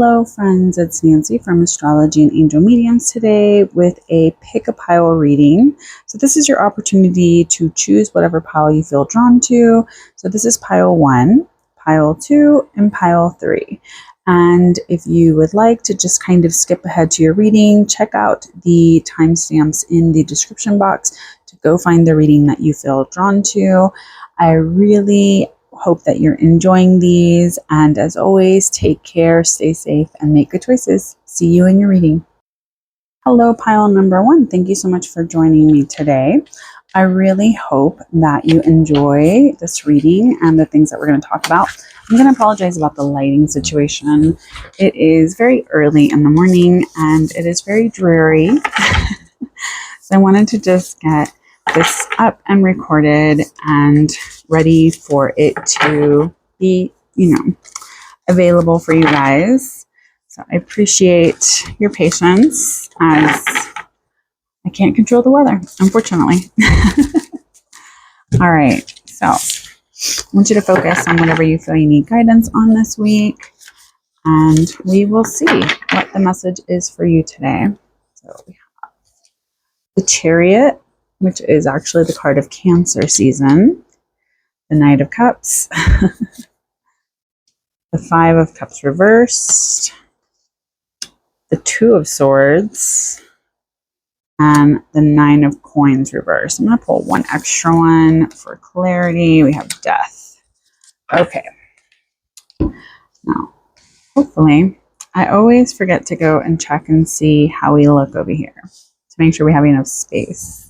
Hello friends, it's Nancy from Astrology and Angel Mediums today with a pick a pile reading. So this is your opportunity to choose whatever pile you feel drawn to. So this is pile 1, pile 2, and pile 3. And if you would like to just kind of skip ahead to your reading, check out the timestamps in the description box to go find the reading that you feel drawn to. I really hope that you're enjoying these, and as always, take care, stay safe, and make good choices. See you in your reading. Hello, pile number 1. Thank you so much for joining me today. I really hope that you enjoy this reading and the things that we're going to talk about. I'm going to apologize about the lighting situation. It is very early in the morning and it is very dreary. So I wanted to just get this up and recorded and ready for it to be, available for you guys. So I appreciate your patience as I can't control the weather, unfortunately. All right, so I want you to focus on whatever you feel you need guidance on this week, and we will see what the message is for you today. So we have the Chariot, which is actually the card of Cancer season, the Knight of Cups, the Five of Cups reversed, the Two of Swords, and the Nine of Coins reversed. I'm going to pull one extra one for clarity. We have Death. Okay. Now, hopefully, I always forget to go and check and see how we look over here to make sure we have enough space.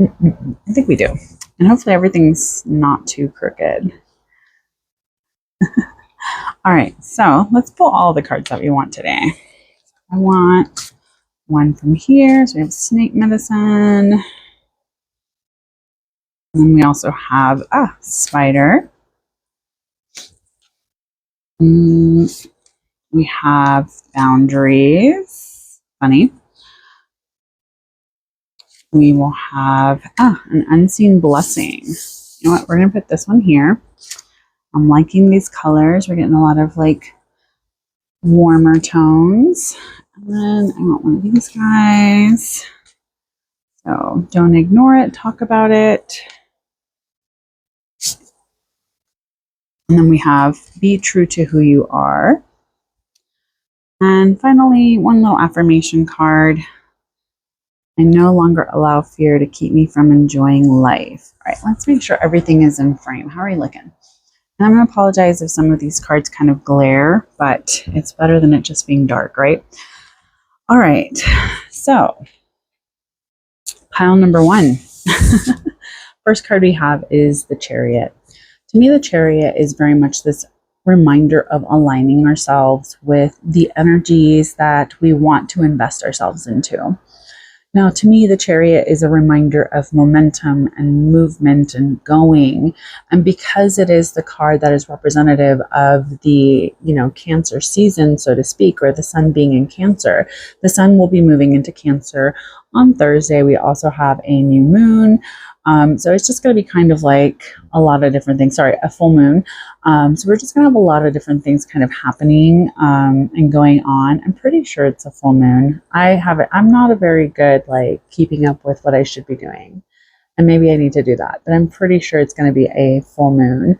I think we do. And hopefully everything's not too crooked. All right, so let's pull all the cards that we want today. I want one from here. So we have Snake Medicine. And then we also have Spider. We have Boundaries. Funny. We will have an Unseen Blessing. You know what? We're going to put this one here. I'm liking these colors. We're getting a lot of like warmer tones. And then I want one of these guys. So don't ignore it. Talk about it. And then we have Be True to Who You Are. And finally, one little affirmation card. I no longer allow fear to keep me from enjoying life. All right, let's make sure everything is in frame. How are you looking? And I'm going to apologize if some of these cards kind of glare, but it's better than it just being dark, right? All right, so pile number 1. First card we have is the Chariot. To me, the Chariot is very much this reminder of aligning ourselves with the energies that we want to invest ourselves into. Now, to me, the Chariot is a reminder of momentum and movement and going. And because it is the card that is representative of the, Cancer season, so to speak, or the sun being in Cancer, the sun will be moving into Cancer on Thursday. We also have a new moon. So it's just going to be kind of like a lot of different things. Sorry, a full moon. So we're just going to have a lot of different things kind of happening and going on. I'm pretty sure it's a full moon. I'm not a very good like keeping up with what I should be doing. And maybe I need to do that. But I'm pretty sure it's going to be a full moon.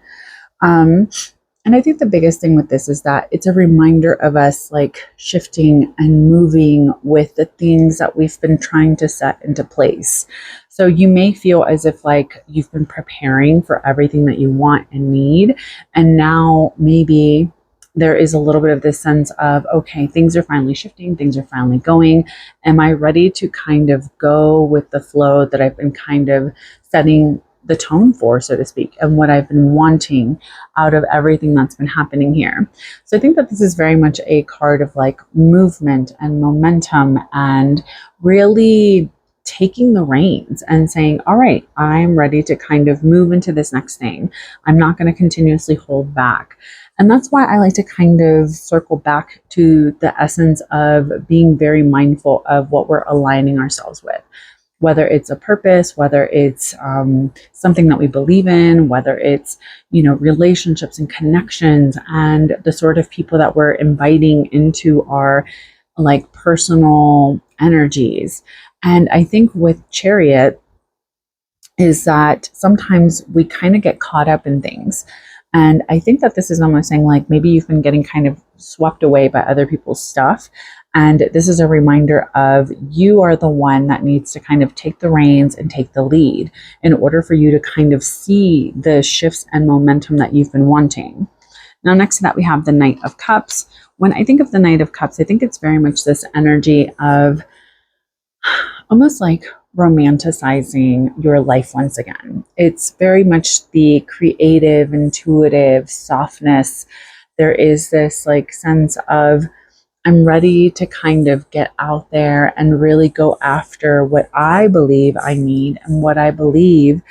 And I think the biggest thing with this is that it's a reminder of us like shifting and moving with the things that we've been trying to set into place. So you may feel as if like you've been preparing for everything that you want and need. And now maybe there is a little bit of this sense of, okay, things are finally shifting. Things are finally going. Am I ready to kind of go with the flow that I've been kind of setting the tone for, so to speak, and what I've been wanting out of everything that's been happening here. So I think that this is very much a card of like movement and momentum and really taking the reins and saying, all right, I'm ready to kind of move into this next thing. I'm not going to continuously hold back. And that's why I like to kind of circle back to the essence of being very mindful of what we're aligning ourselves with. whether it's a purpose, whether it's something that we believe in, whether it's, relationships and connections and the sort of people that we're inviting into our like personal energies. And I think with Chariot is that sometimes we kind of get caught up in things. And I think that this is almost saying like maybe you've been getting kind of swept away by other people's stuff. And this is a reminder of you are the one that needs to kind of take the reins and take the lead in order for you to kind of see the shifts and momentum that you've been wanting. Now, next to that, we have the Knight of Cups. When I think of the Knight of Cups, I think it's very much this energy of almost like romanticizing your life once again. It's very much the creative, intuitive softness. There is this like sense of I'm ready to kind of get out there and really go after what I believe I need and what I believe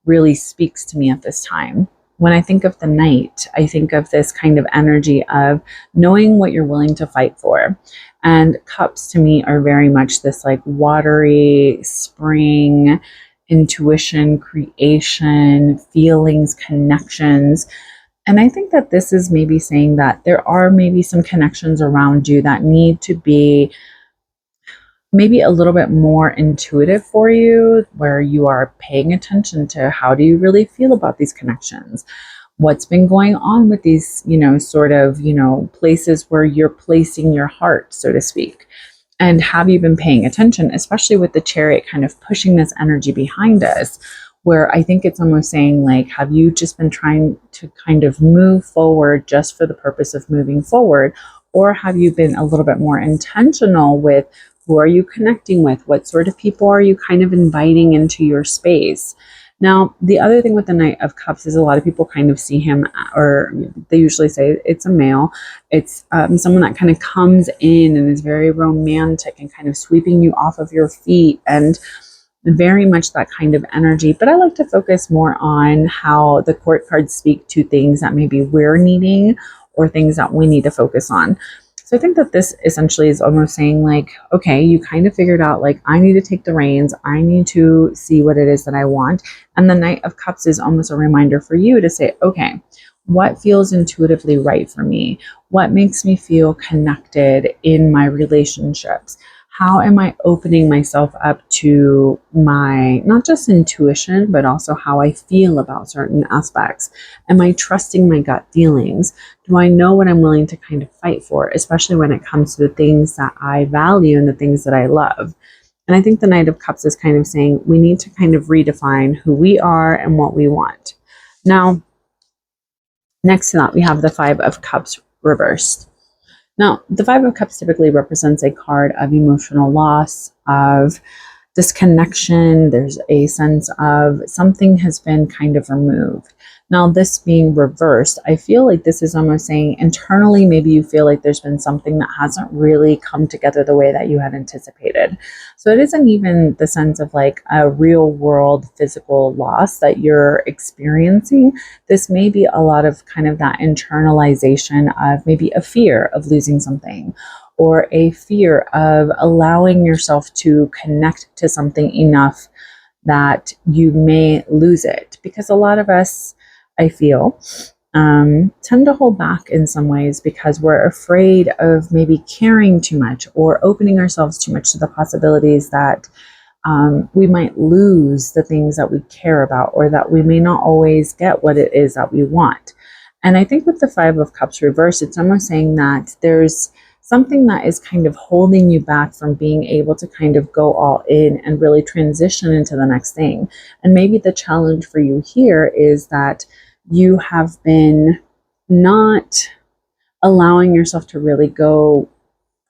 really speaks to me at this time. When I think of the Knight, I think of this kind of energy of knowing what you're willing to fight for. And cups to me are very much this like watery spring, intuition, creation, feelings, connections. And I think that this is maybe saying that there are maybe some connections around you that need to be maybe a little bit more intuitive for you, where you are paying attention to how do you really feel about these connections? What's been going on with these, sort of, places where you're placing your heart, so to speak? And have you been paying attention, especially with the Chariot kind of pushing this energy behind us, where I think it's almost saying like, have you just been trying to kind of move forward just for the purpose of moving forward? Or have you been a little bit more intentional with who are you connecting with? What sort of people are you kind of inviting into your space? Now, the other thing with the Knight of Cups is a lot of people kind of see him, or they usually say it's a male. It's someone that kind of comes in and is very romantic and kind of sweeping you off of your feet and very much that kind of energy. But I like to focus more on how the court cards speak to things that maybe we're needing or things that we need to focus on. So I think that this essentially is almost saying like, okay, you kind of figured out like, I need to take the reins. I need to see what it is that I want. And the Knight of Cups is almost a reminder for you to say, okay, what feels intuitively right for me? What makes me feel connected in my relationships? How am I opening myself up to my, not just intuition, but also how I feel about certain aspects? Am I trusting my gut feelings? Do I know what I'm willing to kind of fight for, especially when it comes to the things that I value and the things that I love? And I think the Knight of Cups is kind of saying we need to kind of redefine who we are and what we want. Now, next to that, we have the Five of Cups reversed. Now, the Five of Cups typically represents a card of emotional loss, of disconnection. There's a sense of something has been kind of removed. Now, this being reversed, I feel like this is almost saying internally, maybe you feel like there's been something that hasn't really come together the way that you had anticipated. So it isn't even the sense of like a real world physical loss that you're experiencing. This may be a lot of kind of that internalization of maybe a fear of losing something, or a fear of allowing yourself to connect to something enough that you may lose it. Because a lot of us, I feel, tend to hold back in some ways because we're afraid of maybe caring too much or opening ourselves too much to the possibilities that we might lose the things that we care about, or that we may not always get what it is that we want. And I think with the Five of Cups reversed, it's almost saying that there's something that is kind of holding you back from being able to kind of go all in and really transition into the next thing. And maybe the challenge for you here is that you have been not allowing yourself to really go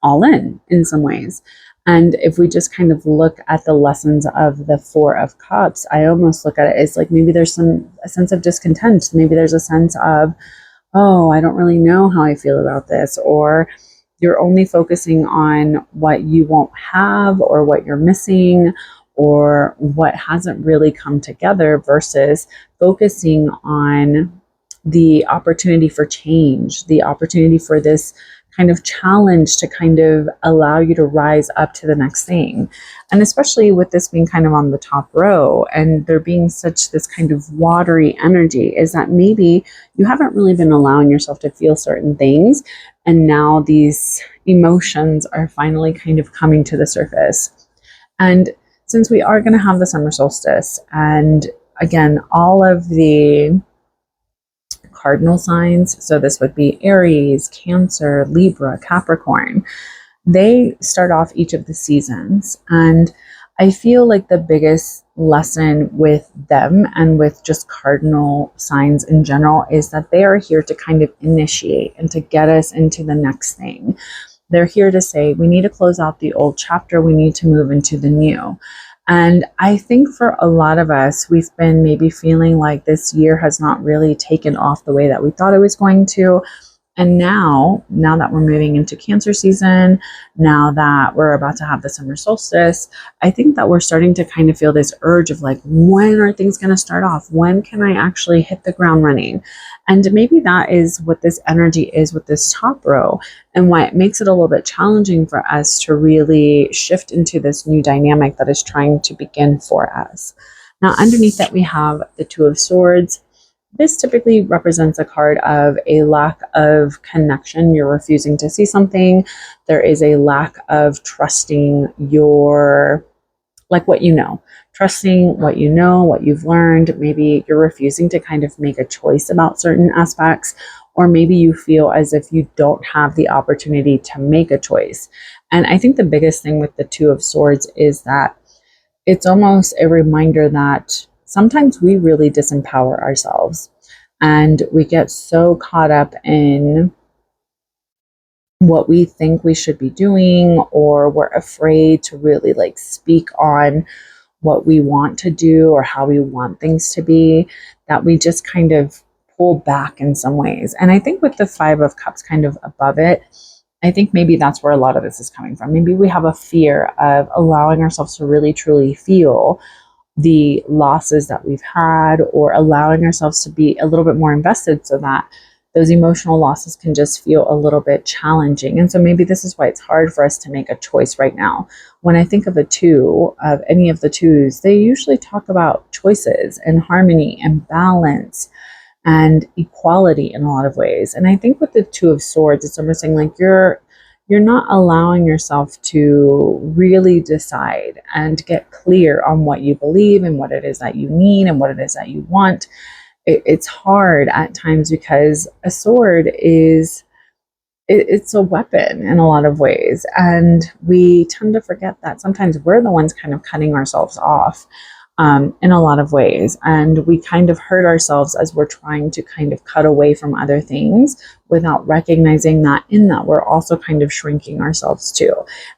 all in some ways. And if we just kind of look at the lessons of the Four of Cups, I almost look at it as like maybe there's a sense of discontent. Maybe there's a sense of, oh, I don't really know how I feel about this, or you're only focusing on what you won't have or what you're missing or what hasn't really come together, versus focusing on the opportunity for change, the opportunity for this kind of challenge to kind of allow you to rise up to the next thing. And especially with this being kind of on the top row and there being such this kind of watery energy, is that maybe you haven't really been allowing yourself to feel certain things. And now these emotions are finally kind of coming to the surface. And since we are going to have the summer solstice, and again, all of the cardinal signs, so this would be Aries, Cancer, Libra, Capricorn, they start off each of the seasons. And I feel like the biggest lesson with them and with just cardinal signs in general is that they are here to kind of initiate and to get us into the next thing. They're here to say, we need to close out the old chapter, we need to move into the new. And I think for a lot of us, we've been maybe feeling like this year has not really taken off the way that we thought it was going to. And now that we're moving into Cancer season, now that we're about to have the summer solstice, I think that we're starting to kind of feel this urge of like, when are things going to start off? When can I actually hit the ground running? And maybe that is what this energy is with this top row, and why it makes it a little bit challenging for us to really shift into this new dynamic that is trying to begin for us. Now, underneath that, we have the Two of Swords. This typically represents a card of a lack of connection. You're refusing to see something. There is a lack of trusting your, like what you know, trusting what you know, what you've learned. Maybe you're refusing to kind of make a choice about certain aspects, or maybe you feel as if you don't have the opportunity to make a choice. And I think the biggest thing with the Two of Swords is that it's almost a reminder that sometimes we really disempower ourselves and we get so caught up in what we think we should be doing, or we're afraid to really like speak on what we want to do or how we want things to be, that we just kind of pull back in some ways. And I think with the Five of Cups kind of above it, I think maybe that's where a lot of this is coming from. Maybe we have a fear of allowing ourselves to really truly feel the losses that we've had, or allowing ourselves to be a little bit more invested so that those emotional losses can just feel a little bit challenging. And so maybe this is why it's hard for us to make a choice right now. When I think of a two, of any of the twos, they usually talk about choices and harmony and balance and equality in a lot of ways. And I think with the Two of Swords, it's almost saying like you're not allowing yourself to really decide and get clear on what you believe and what it is that you need and what it is that you want. It's hard at times because a sword is, it's a weapon in a lot of ways. And we tend to forget that sometimes we're the ones kind of cutting ourselves off in a lot of ways. And we kind of hurt ourselves as we're trying to kind of cut away from other things without recognizing that in that we're also kind of shrinking ourselves too.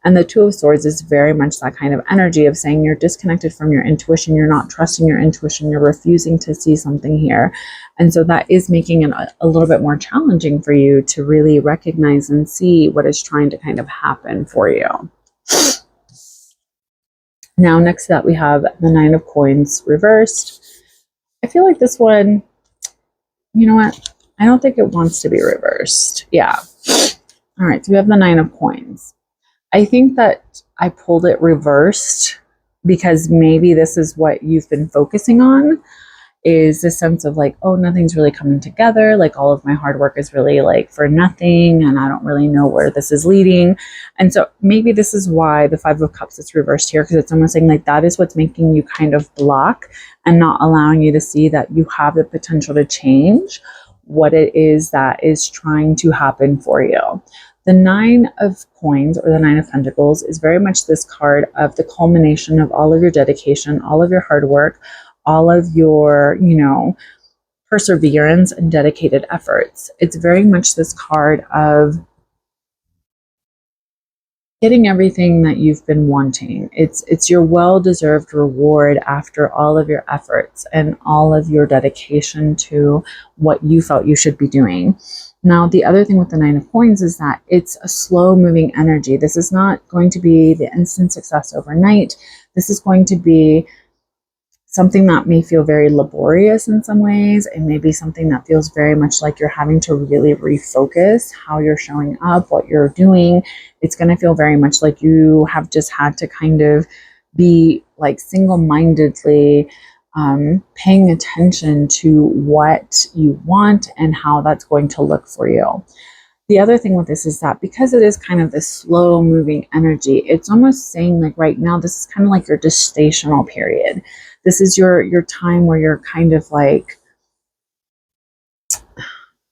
And the Two of Swords is very much that kind of energy of saying you're disconnected from your intuition, you're not trusting your intuition, you're refusing to see something here. And so that is making it a little bit more challenging for you to really recognize and see what is trying to kind of happen for you. Now, next to that, we have the Nine of Coins reversed. I feel like this one, you know what? I don't think it wants to be reversed. Yeah. All right, so we have the Nine of Coins. I think that I pulled it reversed because maybe this is what you've been focusing on, is this sense of like, oh, nothing's really coming together. Like all of my hard work is really like for nothing, and I don't really know where this is leading. And so maybe this is why the Five of Cups is reversed here, because it's almost saying like that is what's making you kind of block and not allowing you to see that you have the potential to change what it is that is trying to happen for you. The Nine of Coins, or the Nine of Pentacles, is very much this card of the culmination of all of your dedication, all of your hard work, all of your, perseverance and dedicated efforts. It's very much this card of getting everything that you've been wanting. It's your well-deserved reward after all of your efforts and all of your dedication to what you felt you should be doing. Now, the other thing with the Nine of Coins is that it's a slow-moving energy. This is not going to be the instant success overnight. This is going to be something that may feel very laborious in some ways. It may be something that feels very much like you're having to really refocus how you're showing up, what you're doing. It's going to feel very much like you have just had to kind of be like single-mindedly paying attention to what you want and how that's going to look for you. The other thing with this is that because it is kind of this slow moving energy, it's almost saying like right now, this is kind of like your gestational period. This is your time where you're kind of like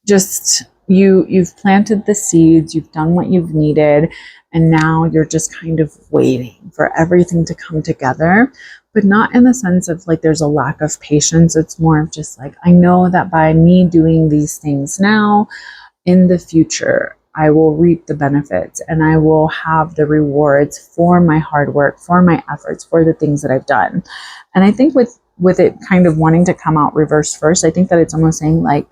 just you've planted the seeds, you've done what you've needed, and now you're just kind of waiting for everything to come together, but not in the sense of like there's a lack of patience. It's more of just like, I know that by me doing these things now, in the future, I will reap the benefits and I will have the rewards for my hard work, for my efforts, for the things that I've done. And I think with it kind of wanting to come out reverse first, I think that it's almost saying like,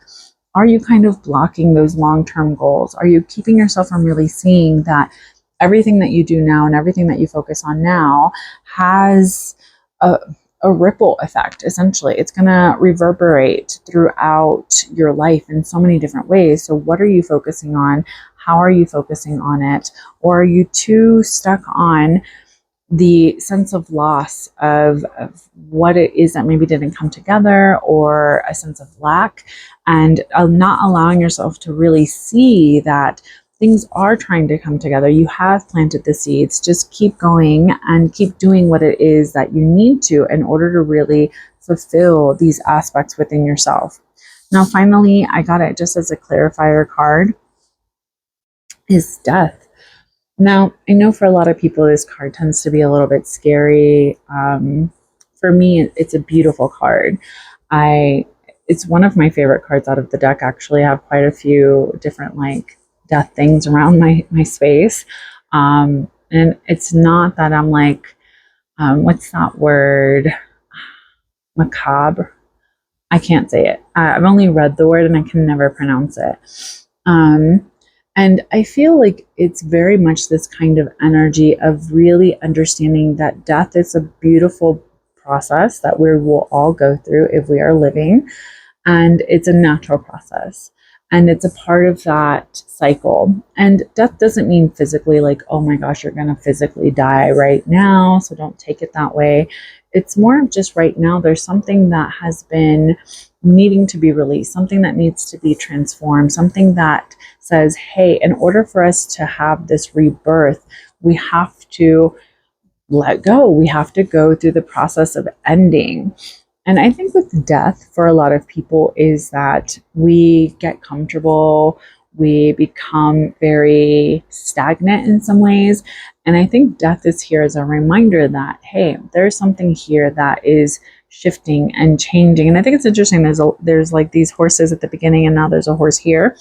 are you kind of blocking those long-term goals? Are you keeping yourself from really seeing that everything that you do now and everything that you focus on now has a ripple effect? Essentially, it's going to reverberate throughout your life in so many different ways. So what are you focusing on? How are you focusing on it? Or are you too stuck on the sense of loss of what it is that maybe didn't come together, or a sense of lack, and not allowing yourself to really see that things are trying to come together? You have planted the seeds. Just keep going and keep doing what it is that you need to in order to really fulfill these aspects within yourself. Now, finally, I got it just as a clarifier card, is death. Now, I know for a lot of people, this card tends to be a little bit scary. For me, it's a beautiful card. It's one of my favorite cards out of the deck. Actually, I have quite a few different like death things around my space. And it's not that I'm like, what's that word? Macabre. I can't say it. I've only read the word and I can never pronounce it. And I feel like it's very much this kind of energy of really understanding that death is a beautiful process that we will all go through if we are living. And it's a natural process. And it's a part of that cycle. And death doesn't mean physically like, oh my gosh, you're going to physically die right now, so don't take it that way. It's more of just right now, there's something that has been needing to be released, something that needs to be transformed, something that says, hey, in order for us to have this rebirth, we have to let go. We have to go through the process of ending. And I think with death, for a lot of people, is that we get comfortable, we become very stagnant in some ways. And I think death is here as a reminder that, hey, there's something here that is shifting and changing. And I think it's interesting. There's like these horses at the beginning, and now there's a horse here.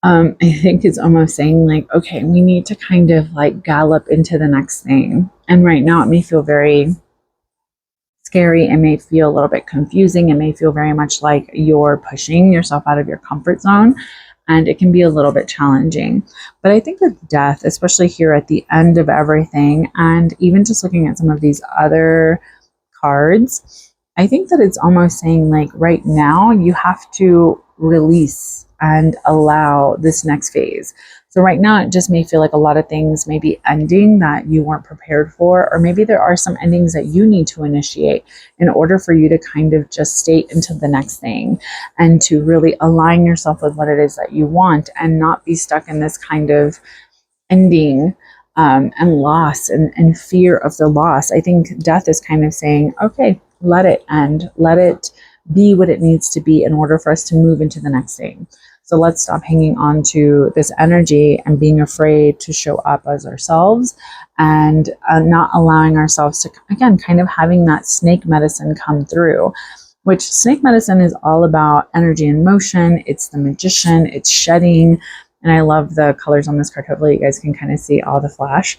I think it's almost saying like, okay, we need to kind of like gallop into the next thing. And right now it may feel very scary. It may feel a little bit confusing. It may feel very much like you're pushing yourself out of your comfort zone, and it can be a little bit challenging. But I think with death, especially here at the end of everything, and even just looking at some of these other cards, I think that it's almost saying like right now you have to release and allow this next phase. So right now it just may feel like a lot of things may be ending that you weren't prepared for, or maybe there are some endings that you need to initiate in order for you to kind of just stay into the next thing and to really align yourself with what it is that you want and not be stuck in this kind of ending and loss and fear of the loss. I think death is kind of saying, okay, let it end, let it be what it needs to be in order for us to move into the next thing. So let's stop hanging on to this energy and being afraid to show up as ourselves, and not allowing ourselves to, again, kind of having that snake medicine come through, which snake medicine is all about energy and motion. It's the magician, it's shedding. And I love the colors on this card. Hopefully you guys can kind of see all the flash.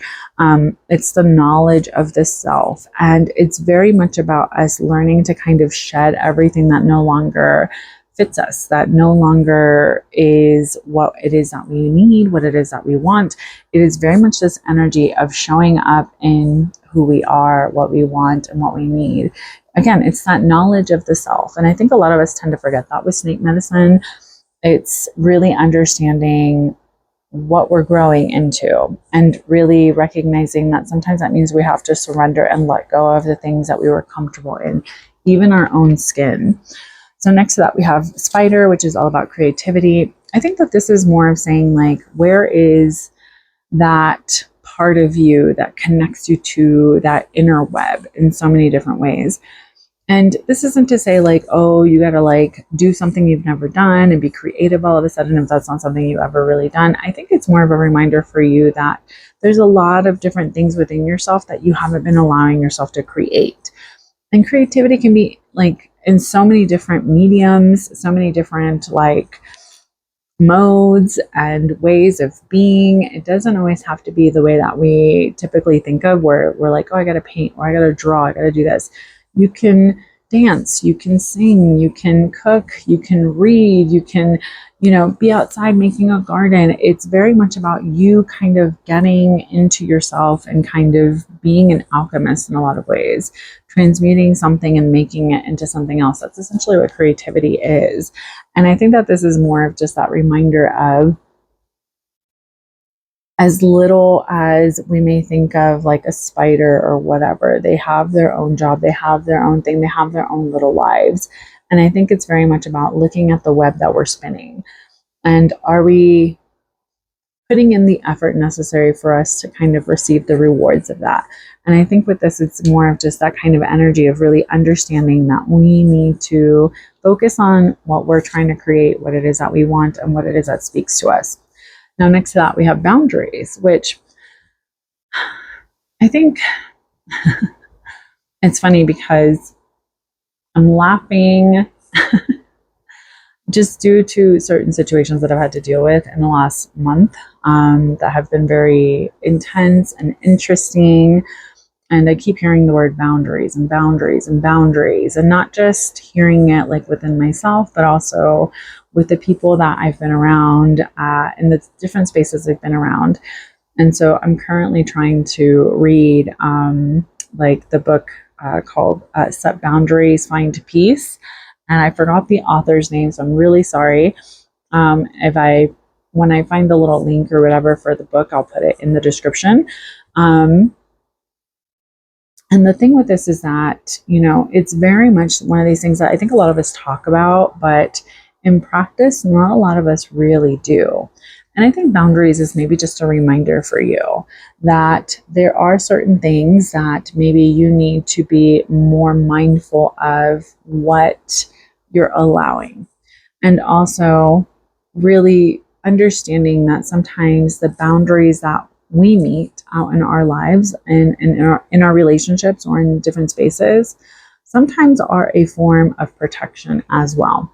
It's the knowledge of the self. And it's very much about us learning to kind of shed everything that no longer fits us, that no longer is what it is that we need, what it is that we want. It is very much this energy of showing up in who we are, what we want, and what we need. again, it's that knowledge of the self. And I think a lot of us tend to forget that with snake medicine. It's really understanding what we're growing into and really recognizing that sometimes that means we have to surrender and let go of the things that we were comfortable in, even our own skin. So next to that, we have Spider, which is all about creativity. I think that this is more of saying, like, where is that part of you that connects you to that inner web in so many different ways? And this isn't to say, like, oh, you got to like do something you've never done and be creative all of a sudden if that's not something you've ever really done. I think it's more of a reminder for you that there's a lot of different things within yourself that you haven't been allowing yourself to create. And creativity can be like in so many different mediums, so many different like modes and ways of being. It doesn't always have to be the way that we typically think of, where we're like, oh, I got to paint, or I got to draw, I got to do this. You can dance, you can sing, you can cook, you can read, you can, be outside making a garden. It's very much about you kind of getting into yourself and kind of being an alchemist in a lot of ways, transmuting something and making it into something else. That's essentially what creativity is. And I think that this is more of just that reminder of, as little as we may think of like a spider or whatever, they have their own job, they have their own thing, they have their own little lives. And I think it's very much about looking at the web that we're spinning. And are we putting in the effort necessary for us to kind of receive the rewards of that? And I think with this, it's more of just that kind of energy of really understanding that we need to focus on what we're trying to create, what it is that we want, and what it is that speaks to us. Now, next to that, we have boundaries, which I think it's funny because I'm laughing just due to certain situations that I've had to deal with in the last month that have been very intense and interesting. And I keep hearing the word boundaries and boundaries and boundaries, and not just hearing it like within myself, but also with the people that I've been around in the different spaces I've been around. And so I'm currently trying to read like the book called Set Boundaries, Find Peace. And I forgot the author's name, so I'm really sorry. When I find the little link or whatever for the book, I'll put it in the description. And the thing with this is that, it's very much one of these things that I think a lot of us talk about, but in practice, not a lot of us really do. And I think boundaries is maybe just a reminder for you that there are certain things that maybe you need to be more mindful of what you're allowing. And also really understanding that sometimes the boundaries that we meet out in our lives and in our relationships or in different spaces sometimes are a form of protection as well.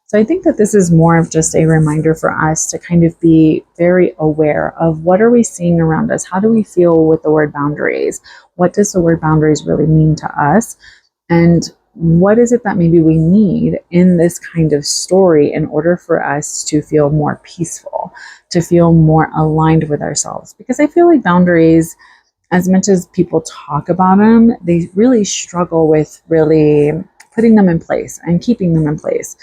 So I think that this is more of just a reminder for us to kind of be very aware of what are we seeing around us? How do we feel with the word boundaries? What does the word boundaries really mean to us? And what is it that maybe we need in this kind of story in order for us to feel more peaceful, to feel more aligned with ourselves? Because I feel like boundaries, as much as people talk about them, they really struggle with really putting them in place and keeping them in place.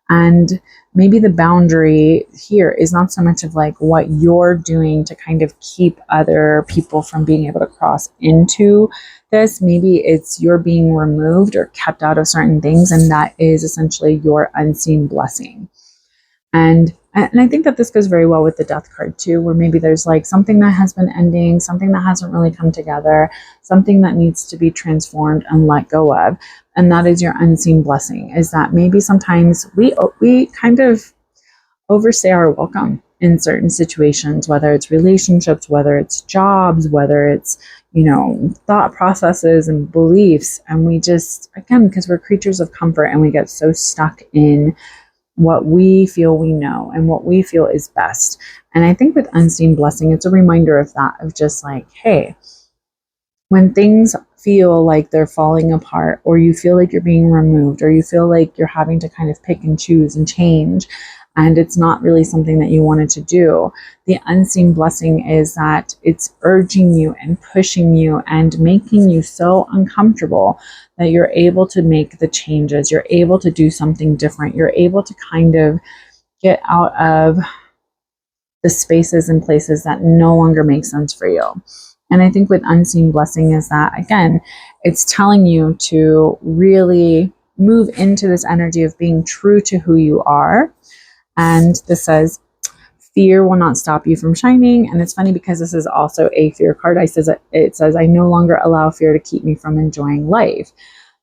And maybe the boundary here is not so much of like what you're doing to kind of keep other people from being able to cross into this. Maybe it's you're being removed or kept out of certain things, and that is essentially your unseen blessing. And I think that this goes very well with the death card too, where maybe there's like something that has been ending, something that hasn't really come together, something that needs to be transformed and let go of. And that is your unseen blessing, is that maybe sometimes we kind of overstay our welcome in certain situations, whether it's relationships, whether it's jobs, whether it's, thought processes and beliefs. And we just, again, because we're creatures of comfort and we get so stuck in what we feel we know and what we feel is best. And I think with unseen blessing, it's a reminder of that, of just like, hey, when things feel like they're falling apart, or you feel like you're being removed, or you feel like you're having to kind of pick and choose and change, and it's not really something that you wanted to do. The unseen blessing is that it's urging you and pushing you and making you so uncomfortable that you're able to make the changes. You're able to do something different. You're able to kind of get out of the spaces and places that no longer make sense for you. And I think with unseen blessing is that, again, it's telling you to really move into this energy of being true to who you are. And this says, fear will not stop you from shining. And it's funny because this is also a fear card. It says, I no longer allow fear to keep me from enjoying life.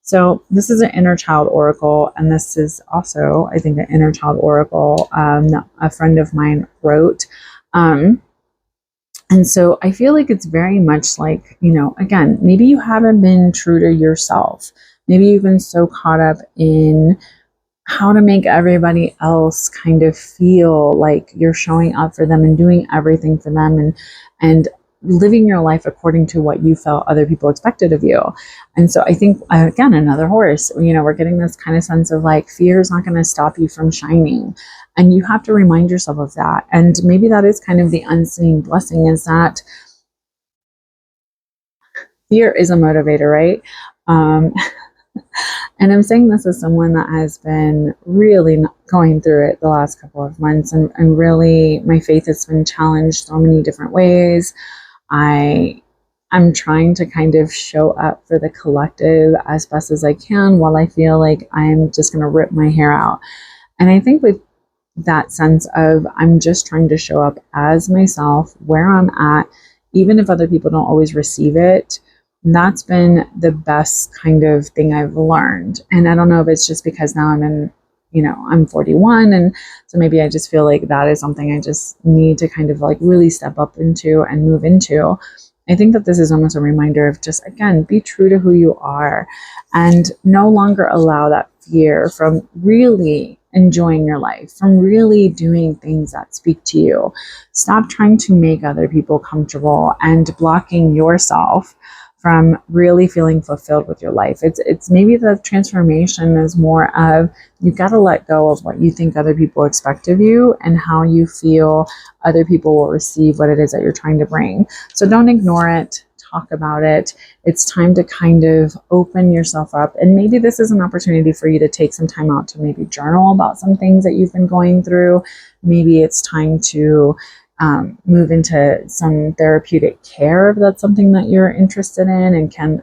So this is an inner child oracle. And this is also, I think, an inner child oracle a friend of mine wrote. And so I feel like it's very much like, again, maybe you haven't been true to yourself. Maybe you've been so caught up in how to make everybody else kind of feel like you're showing up for them and doing everything for them and living your life according to what you felt other people expected of you. And so I think, again, another horse, we're getting this kind of sense of like, fear is not going to stop you from shining. And you have to remind yourself of that. And maybe that is kind of the unseen blessing, is that fear is a motivator, right? And I'm saying this as someone that has been really going through it the last couple of months, and really my faith has been challenged so many different ways. I'm trying to kind of show up for the collective as best as I can, while I feel like I'm just going to rip my hair out. And I think with that sense of, I'm just trying to show up as myself where I'm at, even if other people don't always receive it. That's been the best kind of thing I've learned. And I don't know if it's just because now I'm 41. And so maybe I just feel like that is something I just need to kind of like really step up into and move into. I think that this is almost a reminder of just, again, be true to who you are and no longer allow that fear from really enjoying your life, from really doing things that speak to you. Stop trying to make other people comfortable and blocking yourself from really feeling fulfilled with your life. It's maybe the transformation is more of, you got to let go of what you think other people expect of you and how you feel other people will receive what it is that you're trying to bring. So don't ignore it. Talk about it. It's time to kind of open yourself up. And maybe this is an opportunity for you to take some time out to maybe journal about some things that you've been going through. Maybe it's time to move into some therapeutic care if that's something that you're interested in and can,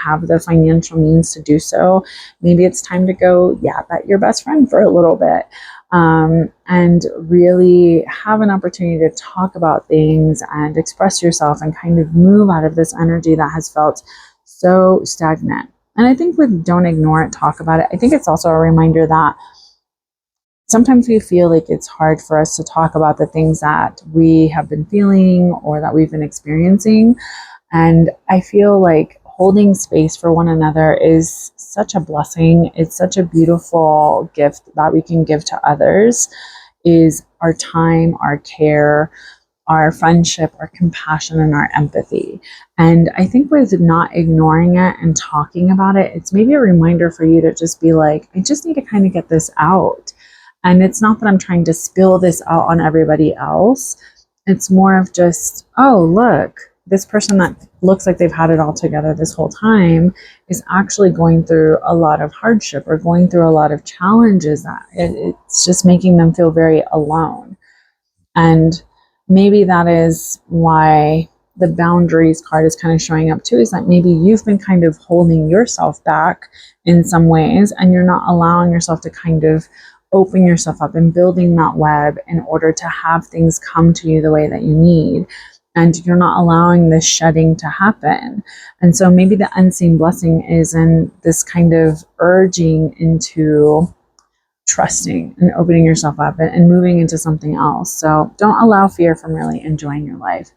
have the financial means to do so. Maybe it's time to go yap at your best friend for a little bit. And really have an opportunity to talk about things and express yourself and kind of move out of this energy that has felt so stagnant. And I think with don't ignore it, talk about it, I think it's also a reminder that sometimes we feel like it's hard for us to talk about the things that we have been feeling or that we've been experiencing. And I feel like holding space for one another is such a blessing. It's such a beautiful gift that we can give to others, is our time, our care, our friendship, our compassion, and our empathy. And I think with not ignoring it and talking about it, it's maybe a reminder for you to just be like, I just need to kind of get this out. And it's not that I'm trying to spill this out on everybody else. It's more of just, oh, look, this person that looks like they've had it all together this whole time is actually going through a lot of hardship or going through a lot of challenges that it's just making them feel very alone. And maybe that is why the boundaries card is kind of showing up too, is that maybe you've been kind of holding yourself back in some ways and you're not allowing yourself to kind of open yourself up and building that web in order to have things come to you the way that you need. And you're not allowing this shedding to happen. And so maybe the unseen blessing is in this kind of urging into trusting and opening yourself up and moving into something else. So don't allow fear from really enjoying your life.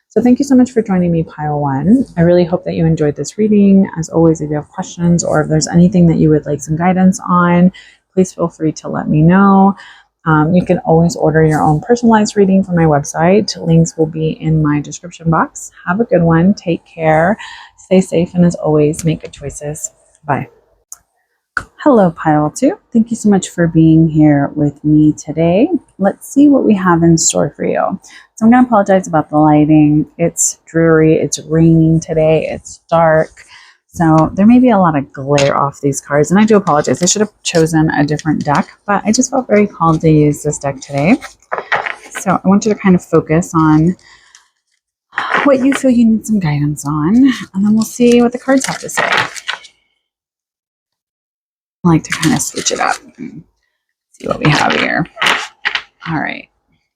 So thank you so much for joining me, Pile 1. I really hope that you enjoyed this reading. As always, if you have questions or if there's anything that you would like some guidance on, please feel free to let me know. You can always order your own personalized reading from my website. Links will be in my description box. Have a good one. Take care. Stay safe. And as always, make good choices. Bye. Hello, Pile 2. Thank you so much for being here with me today. Let's see what we have in store for you. So I'm going to apologize about the lighting. It's dreary. It's raining today. It's dark. So there may be a lot of glare off these cards, and I do apologize. I should have chosen a different deck, but I just felt very called to use this deck today. So I want you to kind of focus on what you feel you need some guidance on, and then we'll see what the cards have to say. I like to kind of switch it up and see what we have here. All right.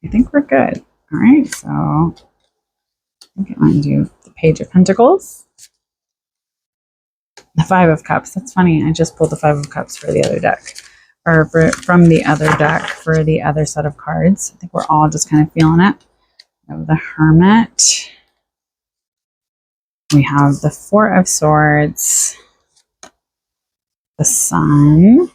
I think we're good. All right. So I think I'm going to do the Page of Pentacles. The Five of Cups. That's funny. I just pulled the Five of Cups for the other deck. Or from the other deck for the other set of cards. I think we're all just kind of feeling it. We have the Hermit. We have the Four of Swords. The Sun.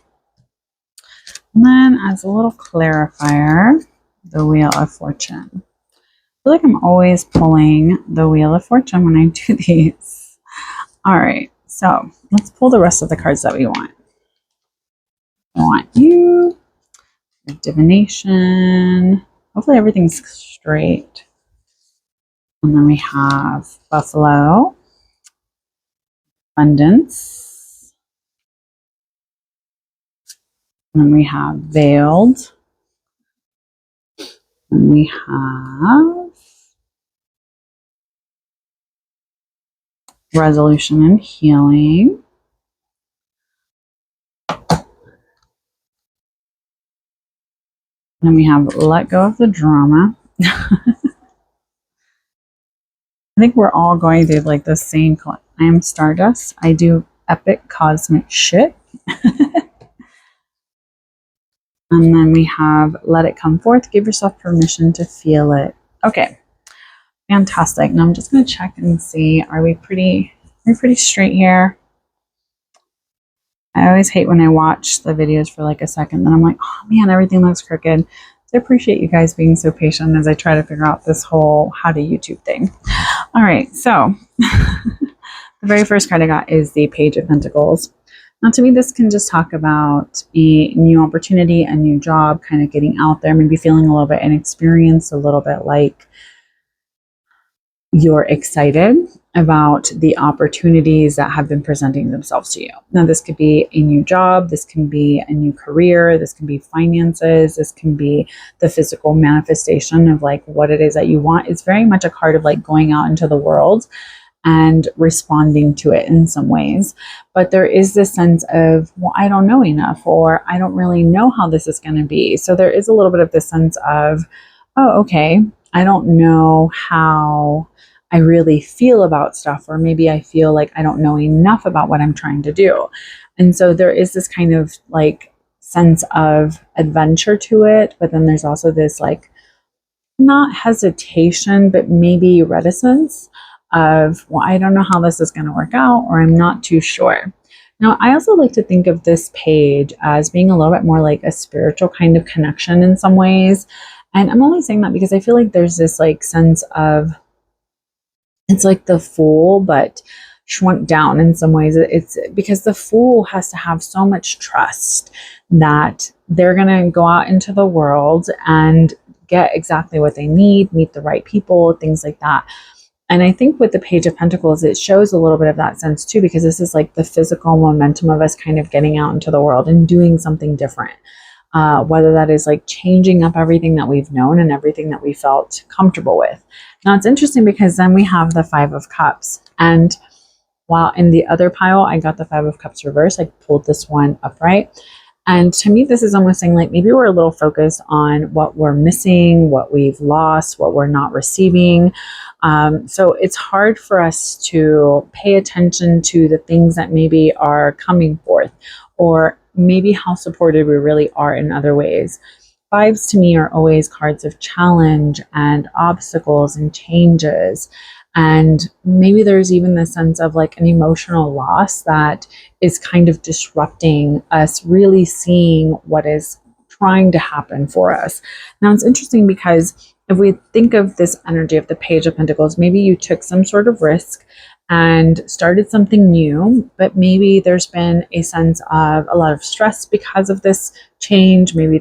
And then as a little clarifier, the Wheel of Fortune. I feel like I'm always pulling the Wheel of Fortune when I do these. All right, so let's pull the rest of the cards that we want. I want you, Divination. Hopefully everything's straight. And then we have Buffalo, Abundance. And then we have Veiled. And we have Resolution and Healing. Then we have Let Go of the Drama. I think we're all going through like the same. I am Stardust. I do epic cosmic shit. And then we have Let It Come Forth. Give yourself permission to feel it. Okay. Fantastic. Now I'm just going to check and see, are we pretty straight here? I always hate when I watch the videos for like a second, then I'm like, oh man, everything looks crooked. So I appreciate you guys being so patient as I try to figure out this whole how to YouTube thing. All right, so the very first card I got is the Page of Pentacles. Now to me, this can just talk about a new opportunity, a new job, kind of getting out there, maybe feeling a little bit inexperienced, a little bit like you're excited about the opportunities that have been presenting themselves to you. Now, this could be a new job, this can be a new career, this can be finances, this can be the physical manifestation of like what it is that you want. It's very much a card of like going out into the world and responding to it in some ways. But there is this sense of, well, I don't know enough, or I don't really know how this is going to be. So there is a little bit of this sense of, oh, okay, I don't know how I really feel about stuff, or maybe I feel like I don't know enough about what I'm trying to do. And so there is this kind of like sense of adventure to it, but then there's also this like not hesitation, but maybe reticence of, well, I don't know how this is going to work out, or I'm not too sure. Now, I also like to think of this page as being a little bit more like a spiritual kind of connection in some ways. And I'm only saying that because I feel like there's this like sense of, it's like the Fool, but shrunk down in some ways. It's because the Fool has to have so much trust that they're going to go out into the world and get exactly what they need, meet the right people, things like that. And I think with the Page of Pentacles, it shows a little bit of that sense too, because this is like the physical momentum of us kind of getting out into the world and doing something different. Whether that is like changing up everything that we've known and everything that we felt comfortable with. Now it's interesting because then we have the Five of Cups. And while in the other pile, I got the Five of Cups reversed, I pulled this one upright. And to me, this is almost saying like maybe we're a little focused on what we're missing, what we've lost, what we're not receiving. So it's hard for us to pay attention to the things that maybe are coming forth, or maybe how supported we really are in other ways. Fives to me are always cards of challenge and obstacles and changes. And maybe there's even the sense of like an emotional loss that is kind of disrupting us really seeing what is trying to happen for us. Now it's interesting because if we think of this energy of the Page of Pentacles, maybe you took some sort of risk and started something new, but maybe there's been a sense of a lot of stress because of this change. Maybe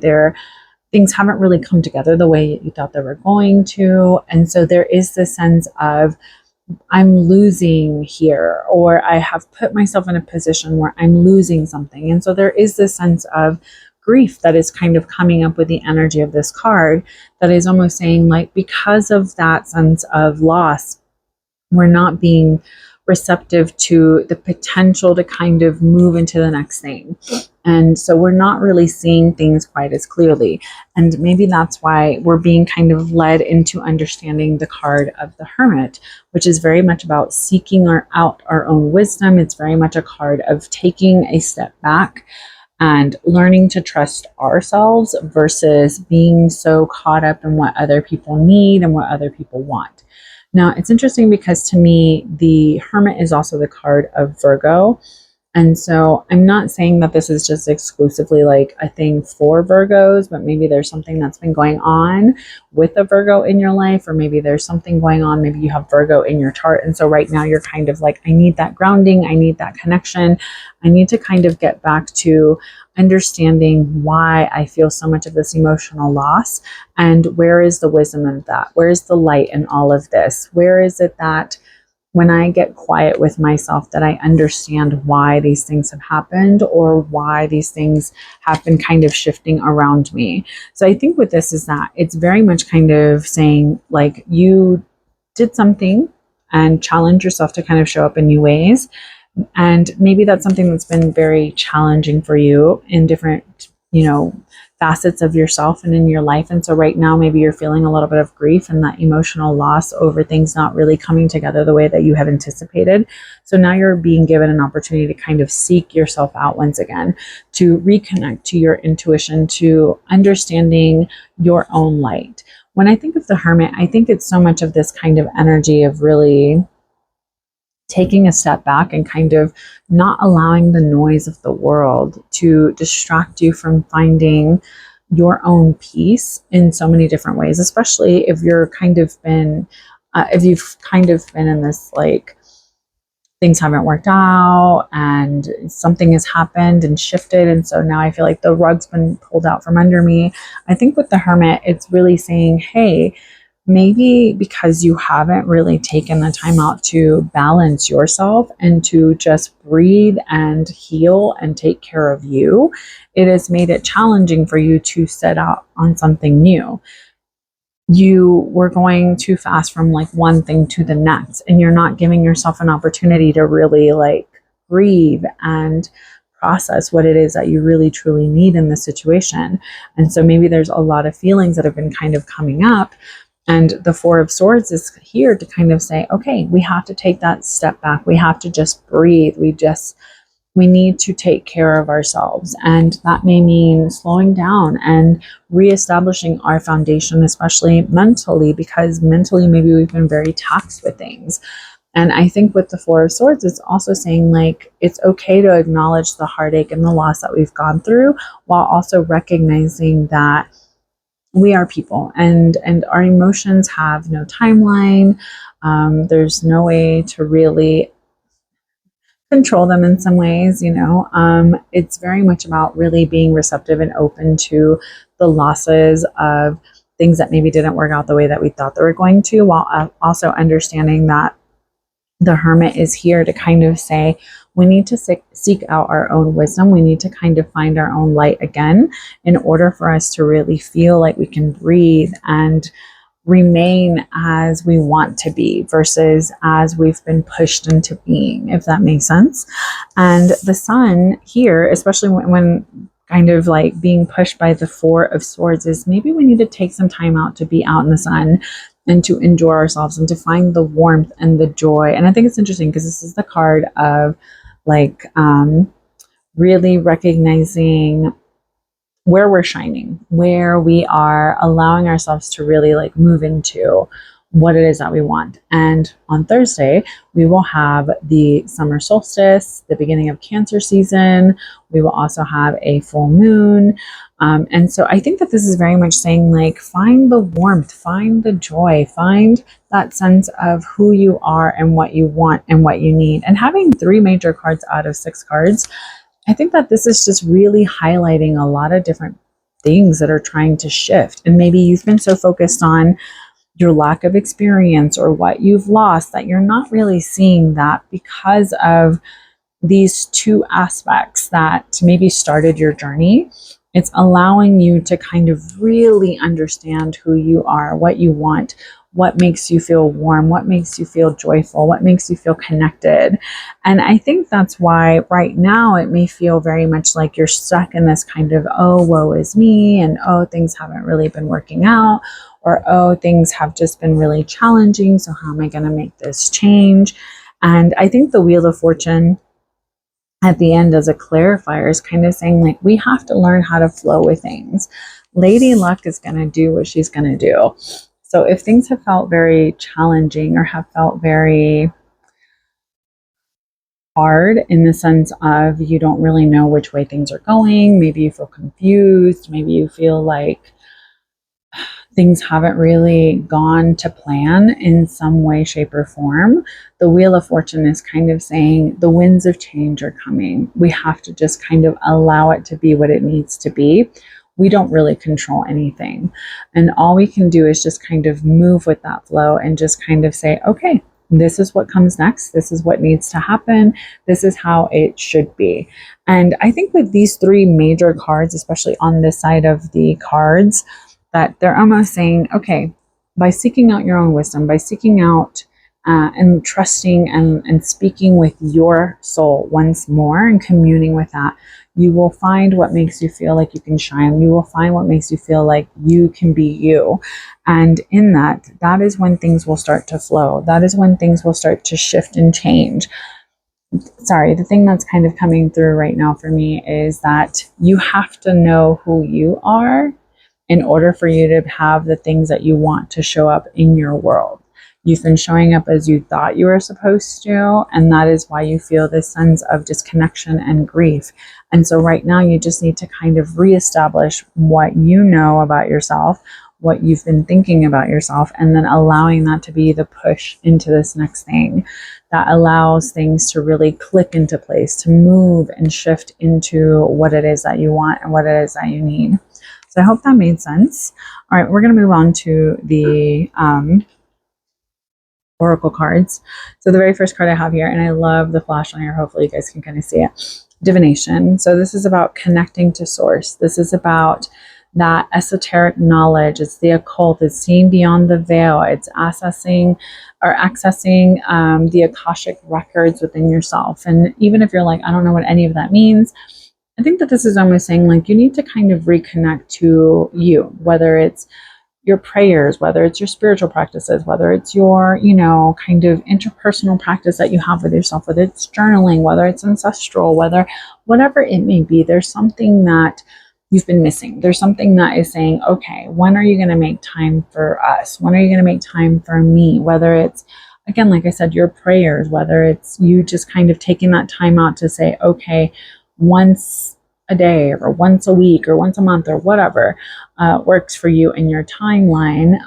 things haven't really come together the way you thought they were going to. And so there is this sense of I'm losing here, or I have put myself in a position where I'm losing something. And so there is this sense of grief that is kind of coming up with the energy of this card that is almost saying, like, because of that sense of loss, we're not being receptive to the potential to kind of move into the next thing. And so we're not really seeing things quite as clearly. And maybe that's why we're being kind of led into understanding the card of the Hermit, which is very much about seeking out our own wisdom. It's very much a card of taking a step back and learning to trust ourselves versus being so caught up in what other people need and what other people want. Now, it's interesting because to me, the Hermit is also the card of Virgo. And so I'm not saying that this is just exclusively like a thing for Virgos, but maybe there's something that's been going on with a Virgo in your life, or maybe there's something going on. Maybe you have Virgo in your chart. And so right now you're kind of like, I need that grounding. I need that connection. I need to kind of get back to understanding why I feel so much of this emotional loss, and where is the wisdom of that? Where is the light in all of this? Where is it that when I get quiet with myself, that I understand why these things have happened, or why these things have been kind of shifting around me? So I think with this is that it's very much kind of saying, like, you did something and challenge yourself to kind of show up in new ways. And maybe that's something that's been very challenging for you in different, facets of yourself and in your life. And so right now, maybe you're feeling a little bit of grief and that emotional loss over things not really coming together the way that you have anticipated. So now you're being given an opportunity to kind of seek yourself out once again, to reconnect to your intuition, to understanding your own light. When I think of the Hermit, I think it's so much of this kind of energy of really taking a step back and kind of not allowing the noise of the world to distract you from finding your own peace in so many different ways, especially if you've kind of been in this, like, things haven't worked out and something has happened and shifted. And so now I feel like the rug's been pulled out from under me. I think with the Hermit, it's really saying, hey, maybe because you haven't really taken the time out to balance yourself and to just breathe and heal and take care of you, it has made it challenging for you to set out on something new. You were going too fast from like one thing to the next, and you're not giving yourself an opportunity to really like breathe and process what it is that you really truly need in this situation. And so maybe there's a lot of feelings that have been kind of coming up. And the Four of Swords is here to kind of say, okay, we have to take that step back. We have to just breathe. We need to take care of ourselves. And that may mean slowing down and reestablishing our foundation, especially mentally, because mentally maybe we've been very taxed with things. And I think with the Four of Swords, it's also saying, like, it's okay to acknowledge the heartache and the loss that we've gone through, while also recognizing that we are people, and our emotions have no timeline. There's no way to really control them in some ways. It's very much about really being receptive and open to the losses of things that maybe didn't work out the way that we thought they were going to, while also understanding that the Hermit is here to kind of say, we need to seek out our own wisdom. We need to kind of find our own light again in order for us to really feel like we can breathe and remain as we want to be versus as we've been pushed into being, if that makes sense. And the Sun here, especially when kind of like being pushed by the Four of Swords, is maybe we need to take some time out to be out in the sun and to enjoy ourselves and to find the warmth and the joy. And I think it's interesting because this is the card of like really recognizing where we're shining, where we are allowing ourselves to really like move into what it is that we want. And on Thursday, we will have the summer solstice, the beginning of Cancer season. We will also have a full moon. And so I think that this is very much saying, like, find the warmth, find the joy, find that sense of who you are and what you want and what you need. And having 3 major cards out of 6 cards, I think that this is just really highlighting a lot of different things that are trying to shift. And maybe you've been so focused on your lack of experience or what you've lost that you're not really seeing that because of these 2 aspects that maybe started your journey. It's allowing you to kind of really understand who you are, what you want, what makes you feel warm, what makes you feel joyful, what makes you feel connected. And I think that's why right now it may feel very much like you're stuck in this kind of, oh, woe is me, and oh, things haven't really been working out, or oh, things have just been really challenging, so how am I going to make this change? And I think the Wheel of Fortune at the end as a clarifier is kind of saying, like, we have to learn how to flow with things. Lady Luck is going to do what she's going to do. So if things have felt very challenging or have felt very hard in the sense of you don't really know which way things are going, maybe you feel confused, maybe you feel like things haven't really gone to plan in some way, shape, or form, the Wheel of Fortune is kind of saying the winds of change are coming. We have to just kind of allow it to be what it needs to be. We don't really control anything. And all we can do is just kind of move with that flow and just kind of say, okay, this is what comes next. This is what needs to happen. This is how it should be. And I think with these 3 major cards, especially on this side of the cards, that they're almost saying, okay, by seeking out your own wisdom, by seeking out and trusting and speaking with your soul once more and communing with that, you will find what makes you feel like you can shine. You will find what makes you feel like you can be you. And in that, that is when things will start to flow. That is when things will start to shift and change. Sorry, the thing that's kind of coming through right now for me is that you have to know who you are in order for you to have the things that you want to show up in your world. You've been showing up as you thought you were supposed to, and that is why you feel this sense of disconnection and grief. And so right now you just need to kind of reestablish what you know about yourself, what you've been thinking about yourself, and then allowing that to be the push into this next thing that allows things to really click into place, to move and shift into what it is that you want and what it is that you need. So I hope that made sense. All right, we're going to move on to the oracle cards. So the very first card I have here, and I love the flash on here, hopefully you guys can kind of see it, divination. So this is about connecting to source. This is about that esoteric knowledge. It's the occult. It's seeing beyond the veil. It's accessing the Akashic records within yourself. And even if you're like, I don't know what any of that means, I think that this is almost saying, like, you need to kind of reconnect to you, whether it's your prayers, whether it's your spiritual practices, whether it's your, kind of interpersonal practice that you have with yourself, whether it's journaling, whether it's ancestral, whatever it may be, there's something that you've been missing. There's something that is saying, okay, when are you going to make time for us? When are you going to make time for me? Whether it's, again, like I said, your prayers, whether it's you just kind of taking that time out to say, okay, once a day or once a week or once a month or whatever works for you in your timeline.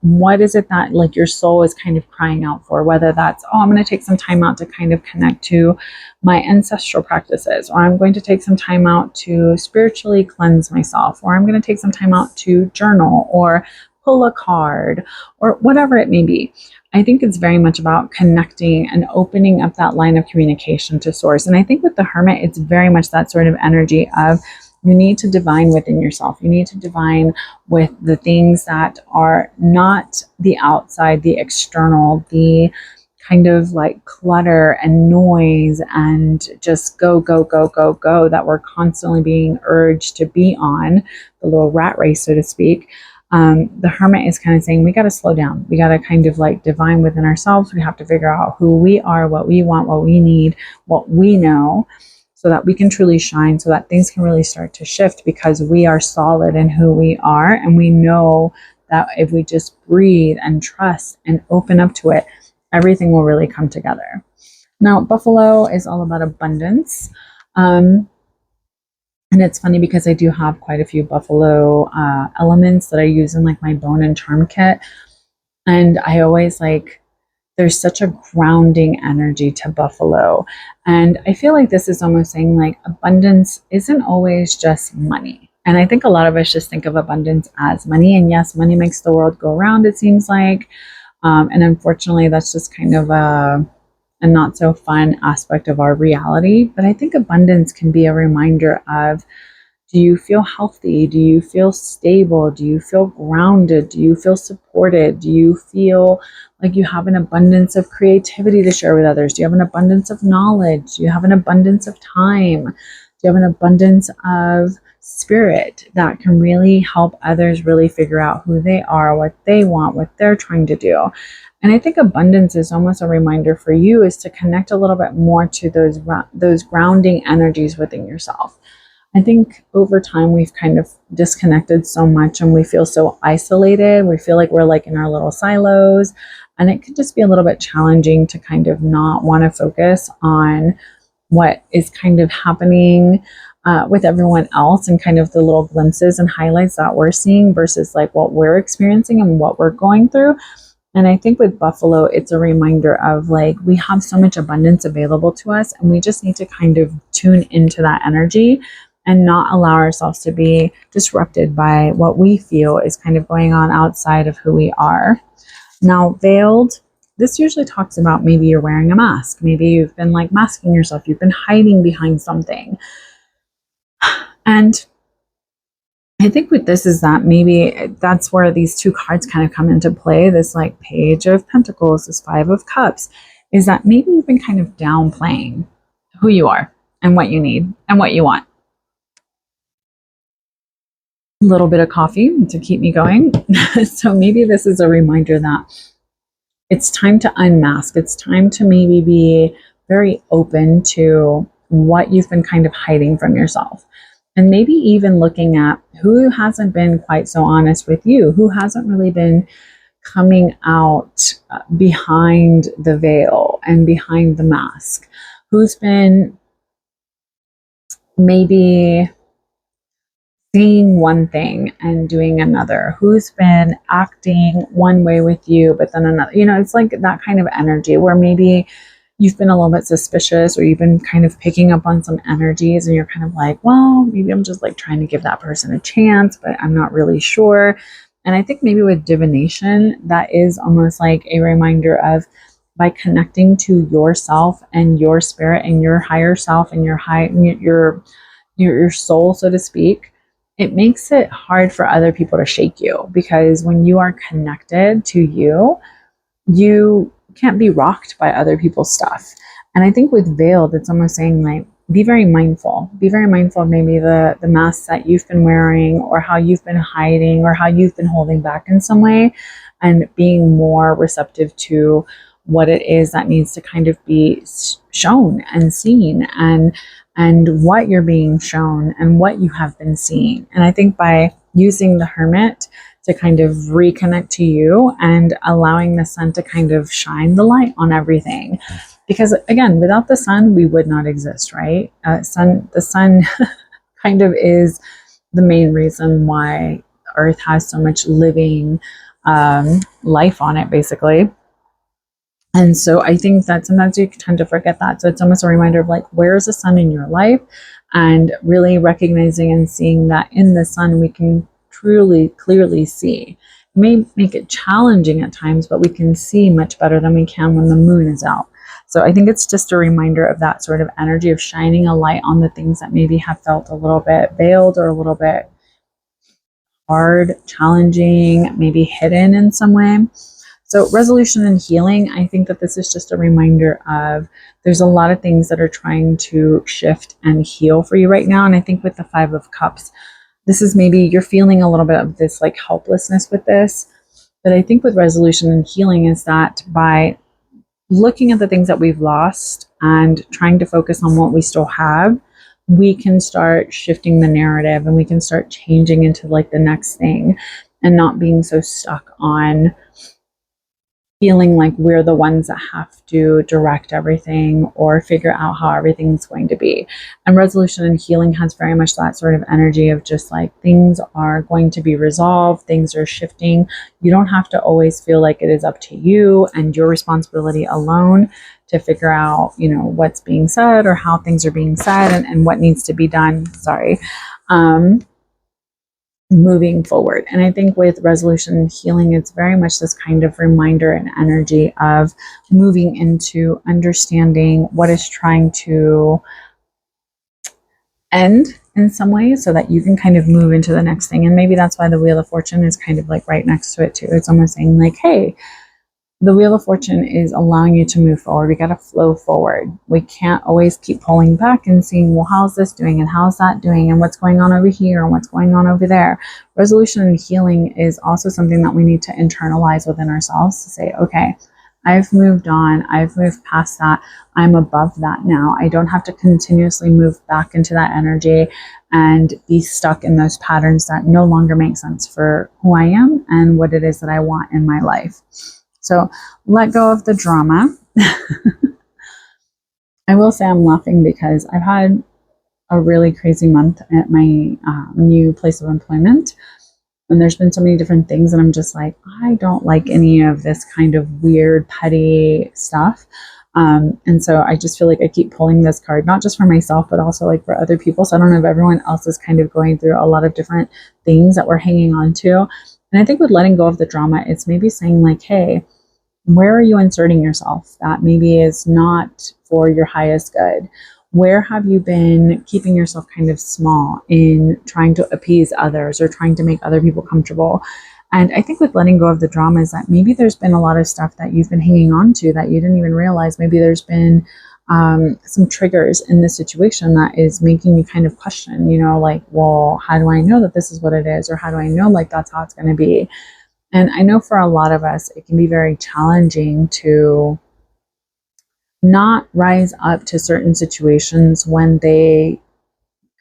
What is it that, like, your soul is kind of crying out for? Whether that's, oh, I'm going to take some time out to kind of connect to my ancestral practices, or I'm going to take some time out to spiritually cleanse myself, or I'm going to take some time out to journal or pull a card, or whatever it may be. I think it's very much about connecting and opening up that line of communication to source. And I think with the Hermit, it's very much that sort of energy of, you need to divine within yourself. You need to divine with the things that are not the outside, the external, the kind of like clutter and noise and just go, go, go, go, go that we're constantly being urged to be on, the little rat race, so to speak. The Hermit is kind of saying, we got to slow down. We got to kind of like divine within ourselves. We have to figure out who we are, what we want, what we need, what we know, so that we can truly shine, so that things can really start to shift, because we are solid in who we are, and we know that if we just breathe and trust and open up to it, everything will really come together. Now, Buffalo is all about abundance. And it's funny because I do have quite a few Buffalo elements that I use in like my bone and charm kit. And I always like, there's such a grounding energy to Buffalo. And I feel like this is almost saying like abundance isn't always just money. And I think a lot of us just think of abundance as money. And yes, money makes the world go round, it seems like. And unfortunately, that's just kind of a not so fun aspect of our reality. But I think abundance can be a reminder of, do you feel healthy? Do you feel stable? Do you feel grounded? Do you feel supported? Do you feel like you have an abundance of creativity to share with others? Do you have an abundance of knowledge? Do you have an abundance of time? Do you have an abundance of spirit that can really help others really figure out who they are, what they want, what they're trying to do? And I think abundance is almost a reminder for you is to connect a little bit more to those grounding energies within yourself. I think over time we've kind of disconnected so much and we feel so isolated. We feel like we're like in our little silos, and it could just be a little bit challenging to kind of not want to focus on what is kind of happening with everyone else and kind of the little glimpses and highlights that we're seeing versus like what we're experiencing and what we're going through. And I think with Buffalo, it's a reminder of like, we have so much abundance available to us, and we just need to kind of tune into that energy and not allow ourselves to be disrupted by what we feel is kind of going on outside of who we are. Now, veiled, this usually talks about maybe you're wearing a mask. Maybe you've been like masking yourself. You've been hiding behind something. And I think with this is that maybe that's where these two cards kind of come into play. This like Page of Pentacles, this Five of Cups, is that maybe you've been kind of downplaying who you are and what you need and what you want. A little bit of coffee to keep me going. So maybe this is a reminder that it's time to unmask. It's time to maybe be very open to what you've been kind of hiding from yourself. And maybe even looking at who hasn't been quite so honest with you, who hasn't really been coming out behind the veil and behind the mask, who's been maybe saying one thing and doing another, who's been acting one way with you, but then another. You know, it's like that kind of energy where maybe you've been a little bit suspicious, or you've been kind of picking up on some energies and you're kind of like, well, maybe I'm just like trying to give that person a chance, but I'm not really sure. And I think maybe with divination, that is almost like a reminder of, by connecting to yourself and your spirit and your higher self and your soul, so to speak, it makes it hard for other people to shake you, because when you are connected to you, you can't be rocked by other people's stuff. And I think with veiled, it's almost saying like, be very mindful of maybe the masks that you've been wearing, or how you've been hiding, or how you've been holding back in some way, and being more receptive to what it is that needs to kind of be shown and seen, and what you're being shown and what you have been seeing. And I think by using the Hermit to kind of reconnect to you and allowing the sun to kind of shine the light on everything. Because again, without the sun, we would not exist, right? The sun kind of is the main reason why Earth has so much living life on it, basically. And so I think that sometimes you tend to forget that. So it's almost a reminder of like, where's the sun in your life? And really recognizing and seeing that in the sun, we can truly, clearly see. It may make it challenging at times, but we can see much better than we can when the moon is out. So I think it's just a reminder of that sort of energy of shining a light on the things that maybe have felt a little bit veiled, or a little bit hard, challenging, maybe hidden in some way. So resolution and healing, I think that this is just a reminder of, there's a lot of things that are trying to shift and heal for you right now. And I think with the Five of Cups, this is maybe you're feeling a little bit of this like helplessness with this. But I think with resolution and healing is that by looking at the things that we've lost and trying to focus on what we still have, we can start shifting the narrative, and we can start changing into like the next thing. and not being so stuck on feeling like we're the ones that have to direct everything or figure out how everything's going to be. And resolution and healing has very much that sort of energy of just like things are going to be resolved, things are shifting. You don't have to always feel like it is up to you and your responsibility alone to figure out, you know, what's being said or how things are being said and what needs to be done. Moving forward. And I think with resolution and healing, it's very much this kind of reminder and energy of moving into understanding what is trying to end in some ways so that you can kind of move into the next thing. And maybe that's why the Wheel of Fortune is kind of like right next to it too. It's almost saying like, hey, the Wheel of Fortune is allowing you to move forward. We got to flow forward. We can't always keep pulling back and seeing, well, how's this doing and how's that doing and what's going on over here and what's going on over there. Resolution and healing is also something that we need to internalize within ourselves to say, okay, I've moved on. I've moved past that. I'm above that now. I don't have to continuously move back into that energy and be stuck in those patterns that no longer make sense for who I am and what it is that I want in my life. So let go of the drama. I will say I'm laughing because I've had a really crazy month at my new place of employment. And there's been so many different things and I'm just like, I don't like any of this kind of weird, petty stuff. And so I just feel like I keep pulling this card, not just for myself, but also like for other people. So I don't know if everyone else is kind of going through a lot of different things that we're hanging on to. And I think with letting go of the drama, it's maybe saying like, hey, where are you inserting yourself that maybe is not for your highest good? Where have you been keeping yourself kind of small in trying to appease others or trying to make other people comfortable? And I think with letting go of the drama is that maybe there's been a lot of stuff that you've been hanging on to that you didn't even realize. Maybe there's been some triggers in this situation that is making you kind of question, you know, like, well, how do I know that this is what it is? Or how do I know like that's how it's going to be? And I know for a lot of us, it can be very challenging to not rise up to certain situations when they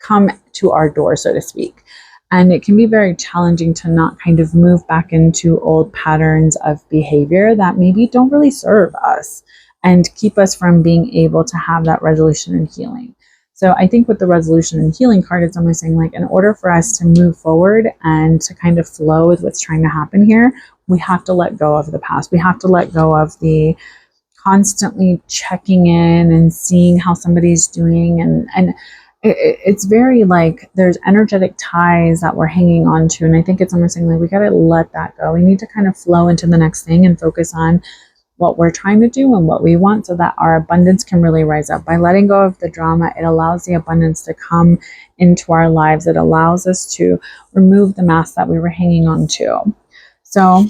come to our door, so to speak. And it can be very challenging to not kind of move back into old patterns of behavior that maybe don't really serve us and keep us from being able to have that resolution and healing. So I think with the resolution and healing card, it's almost saying like, in order for us to move forward and to kind of flow with what's trying to happen here, we have to let go of the past. We have to let go of the constantly checking in and seeing how somebody's doing. And it's very like there's energetic ties that we're hanging on to. And I think it's almost saying like, we got to let that go. We need to kind of flow into the next thing and focus on what we're trying to do and what we want so that our abundance can really rise up. By letting go of the drama, it allows the abundance to come into our lives. It allows us to remove the mask that we were hanging on to. So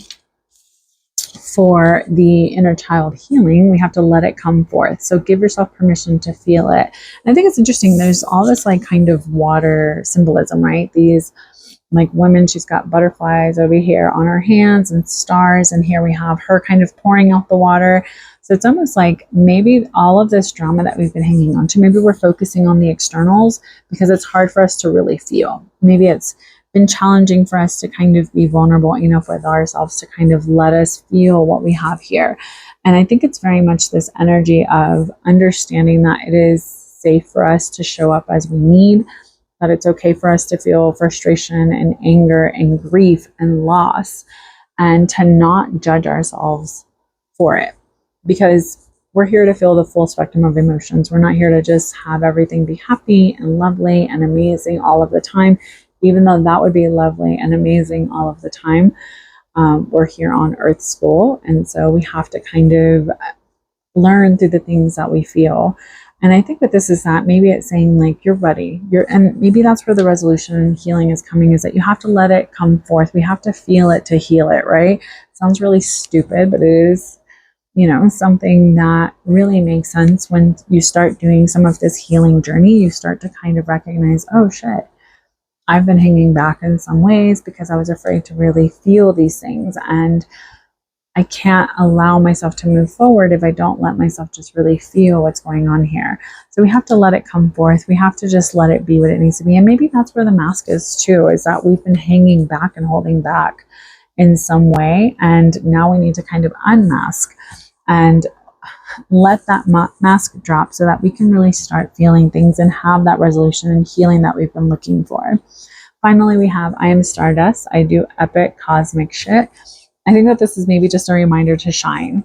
for the inner child healing, we have to let it come forth. So give yourself permission to feel it. And I think it's interesting. There's all this like kind of water symbolism, right? These like women, she's got butterflies over here on her hands and stars. And here we have her kind of pouring out the water. So it's almost like maybe all of this drama that we've been hanging on to, maybe we're focusing on the externals because it's hard for us to really feel. Maybe it's been challenging for us to kind of be vulnerable enough with ourselves to kind of let us feel what we have here. And I think it's very much this energy of understanding that it is safe for us to show up as we need, that it's okay for us to feel frustration and anger and grief and loss, and to not judge ourselves for it, because we're here to feel the full spectrum of emotions. We're not here to just have everything be happy and lovely and amazing all of the time, even though that would be lovely and amazing all of the time. We're here on Earth School, and so we have to kind of learn through the things that we feel. And I think that this is that maybe it's saying like, you're ready. And maybe that's where the resolution and healing is coming, is that you have to let it come forth. We have to feel it to heal it, right? It sounds really stupid, but it is, you know, something that really makes sense when you start doing some of this healing journey. You start to kind of recognize, oh shit, I've been hanging back in some ways because I was afraid to really feel these things. And I can't allow myself to move forward if I don't let myself just really feel what's going on here. So we have to let it come forth. We have to just let it be what it needs to be. And maybe that's where the mask is too, is that we've been hanging back and holding back in some way. And now we need to kind of unmask and let that mask drop so that we can really start feeling things and have that resolution and healing that we've been looking for. Finally, we have I am Stardust. I do epic cosmic shit. I think that this is maybe just a reminder to shine.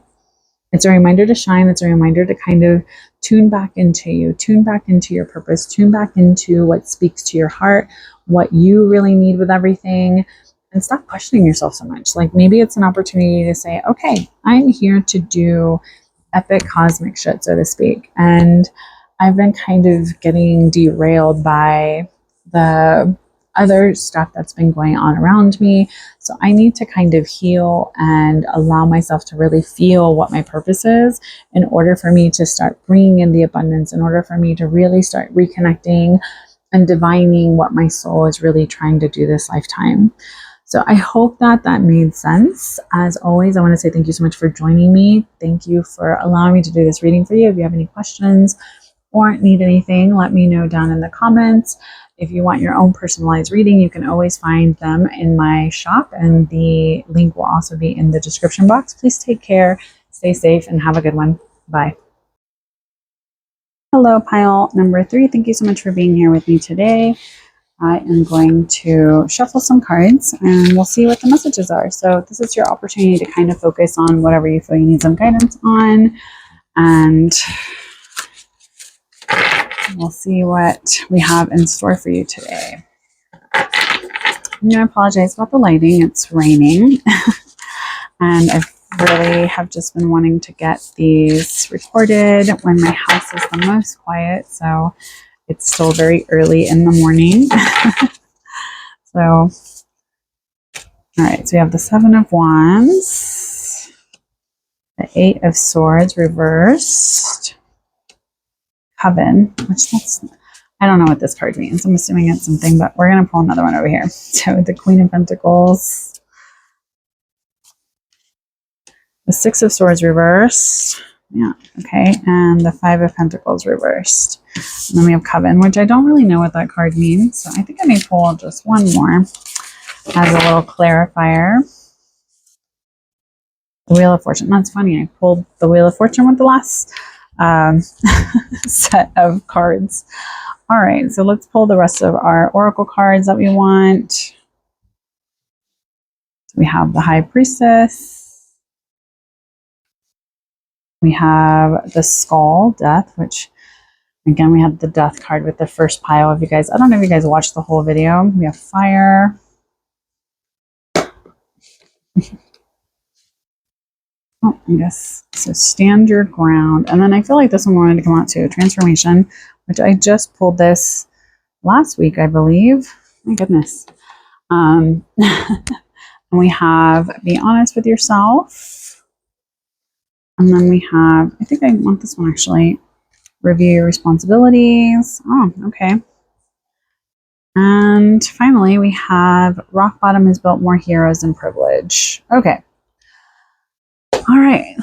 It's a reminder to shine. It's a reminder to kind of tune back into you, tune back into your purpose, tune back into what speaks to your heart, what you really need with everything, and stop questioning yourself so much. Like maybe it's an opportunity to say, okay, I'm here to do epic cosmic shit, so to speak. And I've been kind of getting derailed by the other stuff that's been going on around me. So I need to kind of heal and allow myself to really feel what my purpose is in order for me to start bringing in the abundance, in order for me to really start reconnecting and divining what my soul is really trying to do this lifetime. So I hope that that made sense. As always, I want to say thank you so much for joining me. Thank you for allowing me to do this reading for you. If you have any questions or need anything, let me know down in the comments. If you want your own personalized reading, you can always find them in my shop, and the link will also be in the description box. Please take care, stay safe, and have a good one. Bye. Hello, pile number 3. Thank you so much for being here with me today. I am going to shuffle some cards and we'll see what the messages are. So this is your opportunity to kind of focus on whatever you feel you need some guidance on, and we'll see what we have in store for you today. I'm going to apologize about the lighting. It's raining and I really have just been wanting to get these recorded when my house is the most quiet. So it's still very early in the morning. So, all right, so we have the 7 of Wands, the 8 of Swords reversed, Coven, which I don't know what this card means. I'm assuming it's something, but we're going to pull another one over here. So the Queen of Pentacles, the 6 of Swords reversed, yeah, okay, and the 5 of Pentacles reversed. And then we have Coven, which I don't really know what that card means, so I think I may pull just one more as a little clarifier. The Wheel of Fortune. That's funny. I pulled the Wheel of Fortune with the last set of cards. All right, so let's pull the rest of our oracle cards that we want. So we have the High Priestess. We have the Skull, Death, which again, we have the Death card with the first pile. If you guys, I don't know if you guys watched the whole video. We have Fire. Oh, I guess. So stand your ground. And then I feel like this one wanted to come out too. Transformation, which I just pulled this last week, I believe. My goodness. And we have Be Honest with Yourself. And then we have, I think I want this one actually. Review your responsibilities. Oh, okay. And finally, we have Rock Bottom has built more heroes than privilege. Okay. All right.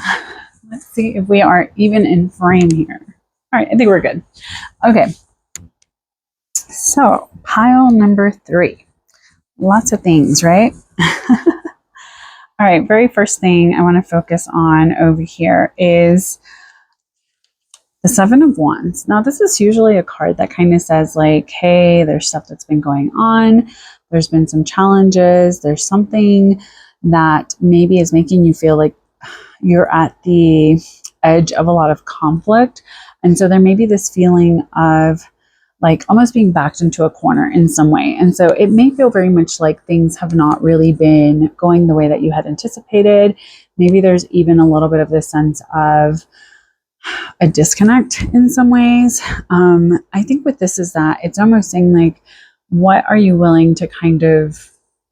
Let's see if we are even in frame here. All right. I think we're good. Okay. So, pile number 3. Lots of things, right? All right. Very first thing I want to focus on over here is the 7 of Wands. Now, this is usually a card that kind of says like, hey, there's stuff that's been going on. There's been some challenges. There's something that maybe is making you feel like you're at the edge of a lot of conflict. And so there may be this feeling of like almost being backed into a corner in some way. And so it may feel very much like things have not really been going the way that you had anticipated. Maybe there's even a little bit of this sense of a disconnect in some ways. I think with this is that it's almost saying like, what are you willing to kind of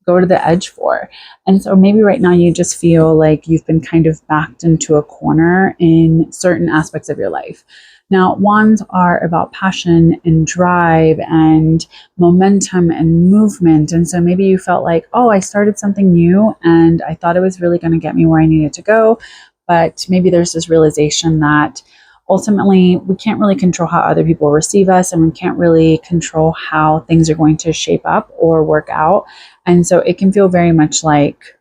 go to the edge for? And so maybe right now you just feel like you've been kind of backed into a corner in certain aspects of your life. Now, wands are about passion and drive and momentum and movement. And so maybe you felt like, oh, I started something new and I thought it was really going to get me where I needed to go. But maybe there's this realization that ultimately we can't really control how other people receive us, and we can't really control how things are going to shape up or work out. And so it can feel very much like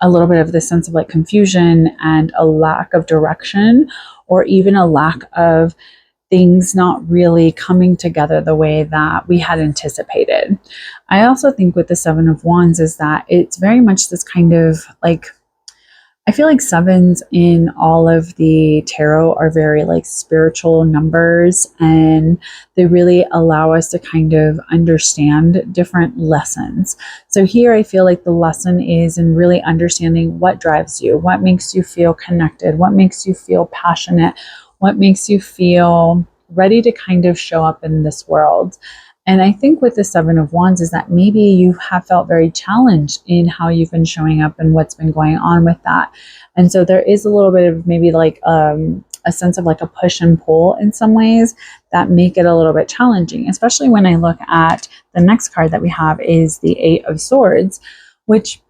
a little bit of this sense of like confusion and a lack of direction, or even a lack of things not really coming together the way that we had anticipated. I also think with the Seven of Wands is that it's very much this kind of like, I feel like sevens in all of the tarot are very like spiritual numbers, and they really allow us to kind of understand different lessons. So here I feel like the lesson is in really understanding what drives you, what makes you feel connected, what makes you feel passionate, what makes you feel ready to kind of show up in this world. And I think with the Seven of Wands is that maybe you have felt very challenged in how you've been showing up and what's been going on with that. And so there is a little bit of maybe like a sense of like a push and pull in some ways that make it a little bit challenging, especially when I look at the next card that we have is the Eight of Swords, which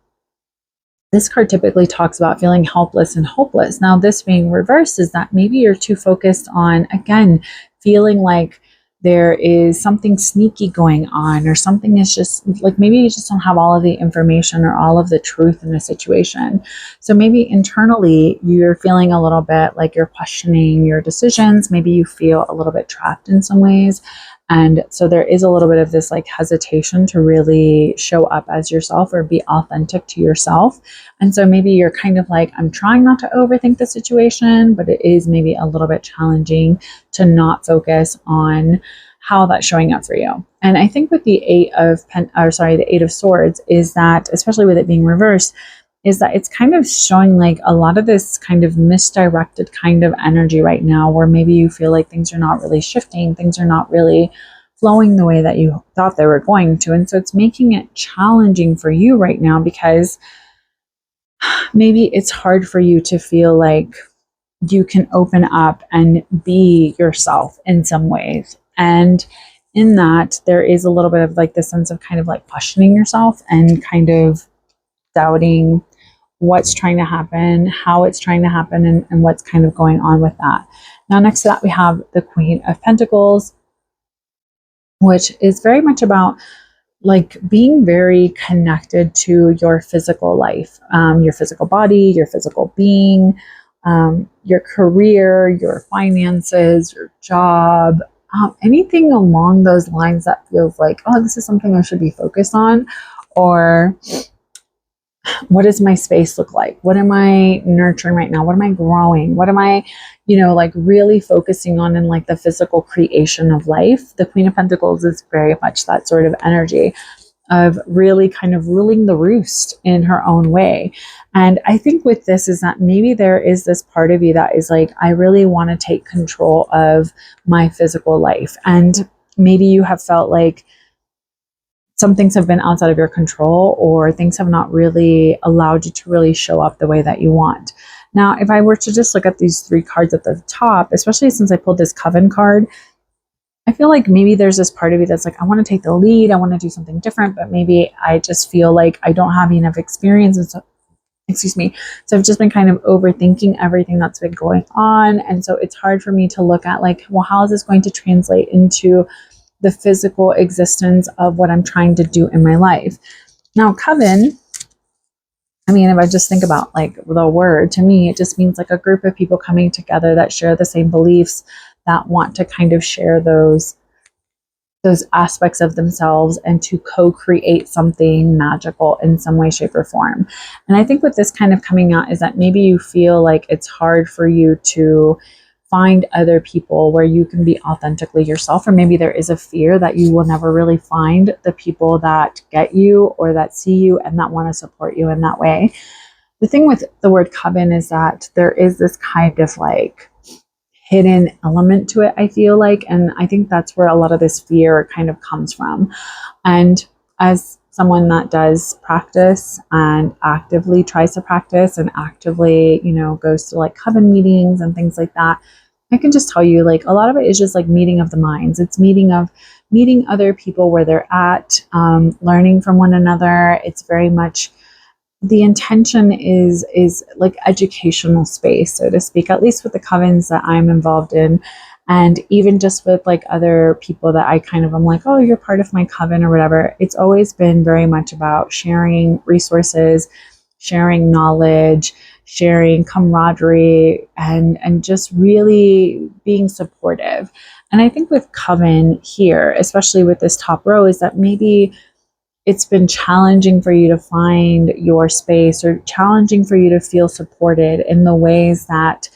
this card typically talks about feeling helpless and hopeless. Now, this being reversed is that maybe you're too focused on, again, feeling like there is something sneaky going on, or something is just like maybe you just don't have all of the information or all of the truth in a situation. So maybe internally you're feeling a little bit like you're questioning your decisions. Maybe you feel a little bit trapped in some ways. And so there is a little bit of this like hesitation to really show up as yourself or be authentic to yourself. And so maybe you're kind of like, I'm trying not to overthink the situation, but it is maybe a little bit challenging to not focus on how that's showing up for you. And I think with the the Eight of Swords is that, especially with it being reversed, is that it's kind of showing like a lot of this kind of misdirected kind of energy right now, where maybe you feel like things are not really shifting, things are not really flowing the way that you thought they were going to. And so it's making it challenging for you right now, because maybe it's hard for you to feel like you can open up and be yourself in some ways. And in that, there is a little bit of like this sense of kind of like questioning yourself and kind of doubting what's trying to happen, how it's trying to happen, and what's kind of going on with that. Now, next to that, we have the Queen of Pentacles, which is very much about like being very connected to your physical life, your physical body, your physical being, your career, your finances, your job, anything along those lines that feels like, oh, this is something I should be focused on, or what does my space look like? What am I nurturing right now? What am I growing? What am I, like really focusing on in like the physical creation of life? The Queen of Pentacles is very much that sort of energy of really kind of ruling the roost in her own way. And I think with this is that maybe there is this part of you that is like, I really want to take control of my physical life. And maybe you have felt like some things have been outside of your control, or things have not really allowed you to really show up the way that you want. Now, if I were to just look at these three cards at the top, especially since I pulled this Coven card, I feel like maybe there's this part of you that's like, I want to take the lead, I want to do something different, but maybe I just feel like I don't have enough experience. And so, so I've just been kind of overthinking everything that's been going on. And so it's hard for me to look at like, well, how is this going to translate into the physical existence of what I'm trying to do in my life? Now, Coven, I mean, if I just think about like the word, to me, it just means like a group of people coming together that share the same beliefs, that want to kind of share those aspects of themselves and to co-create something magical in some way, shape, or form. And I think with this kind of coming out is that maybe you feel like it's hard for you to find other people where you can be authentically yourself, or maybe there is a fear that you will never really find the people that get you or that see you and that want to support you in that way. The thing with the word Coven is that there is this kind of like hidden element to it, I feel like, and I think that's where a lot of this fear kind of comes from. And as someone that does practice and actively tries to practice and actively, goes to like Coven meetings and things like that, I can just tell you, like, a lot of it is just like meeting of the minds. It's meeting other people where they're at, learning from one another. It's very much the intention is like educational space, so to speak, at least with the covens that I'm involved in. And even just with like other people that I kind of, I'm like, oh, you're part of my coven or whatever. It's always been very much about sharing resources, sharing knowledge, sharing camaraderie, and just really being supportive. And I think with coven here, especially with this top row, is that maybe it's been challenging for you to find your space, or challenging for you to feel supported in the ways that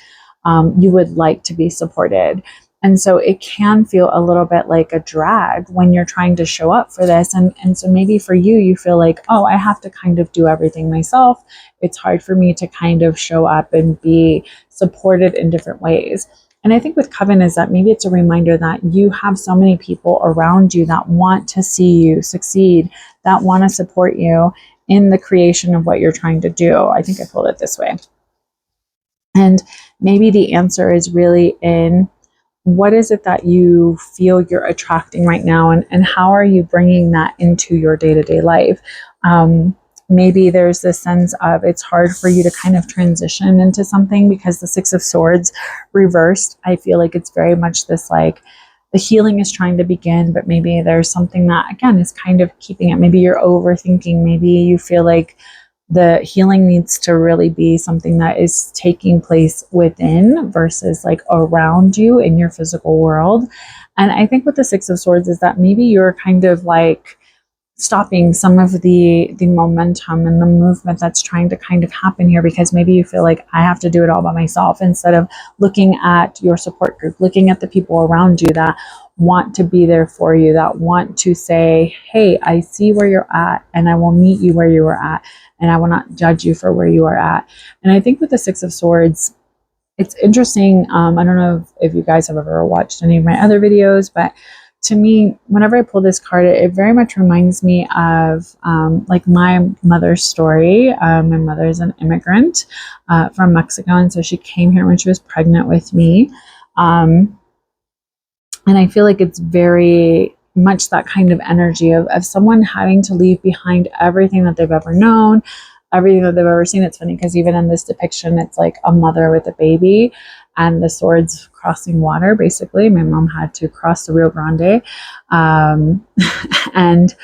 you would like to be supported. And so it can feel a little bit like a drag when you're trying to show up for this. And so maybe for you, you feel like, oh, I have to kind of do everything myself. It's hard for me to kind of show up and be supported in different ways. And I think with Coven is that maybe it's a reminder that you have so many people around you that want to see you succeed, that want to support you in the creation of what you're trying to do. I think I pulled it this way. And maybe the answer is really in what is it that you feel you're attracting right now, and how are you bringing that into your day-to-day life? Maybe there's this sense of it's hard for you to kind of transition into something because the Six of Swords reversed, I feel like it's very much this like the healing is trying to begin, but maybe there's something that, again, is kind of keeping it. Maybe you're overthinking. Maybe you feel like the healing needs to really be something that is taking place within versus like around you in your physical world. And I think with the Six of Swords is that maybe you're kind of like stopping some of the momentum and the movement that's trying to kind of happen here, because maybe you feel like I have to do it all by myself, instead of looking at your support group, looking at the people around you that want to be there for you, that want to say, hey, I see where you're at and I will meet you where you are at, and I will not judge you for where you are at. And I think with the Six of Swords, it's interesting. I don't know if you guys have ever watched any of my other videos, but to me, whenever I pull this card, it very much reminds me of like my mother's story. My mother is an immigrant from Mexico, and so she came here when she was pregnant with me. And I feel like it's very much that kind of energy of someone having to leave behind everything that they've ever known, everything that they've ever seen. It's funny because even in this depiction, it's like a mother with a baby and the swords crossing water. Basically, my mom had to cross the Rio Grande. And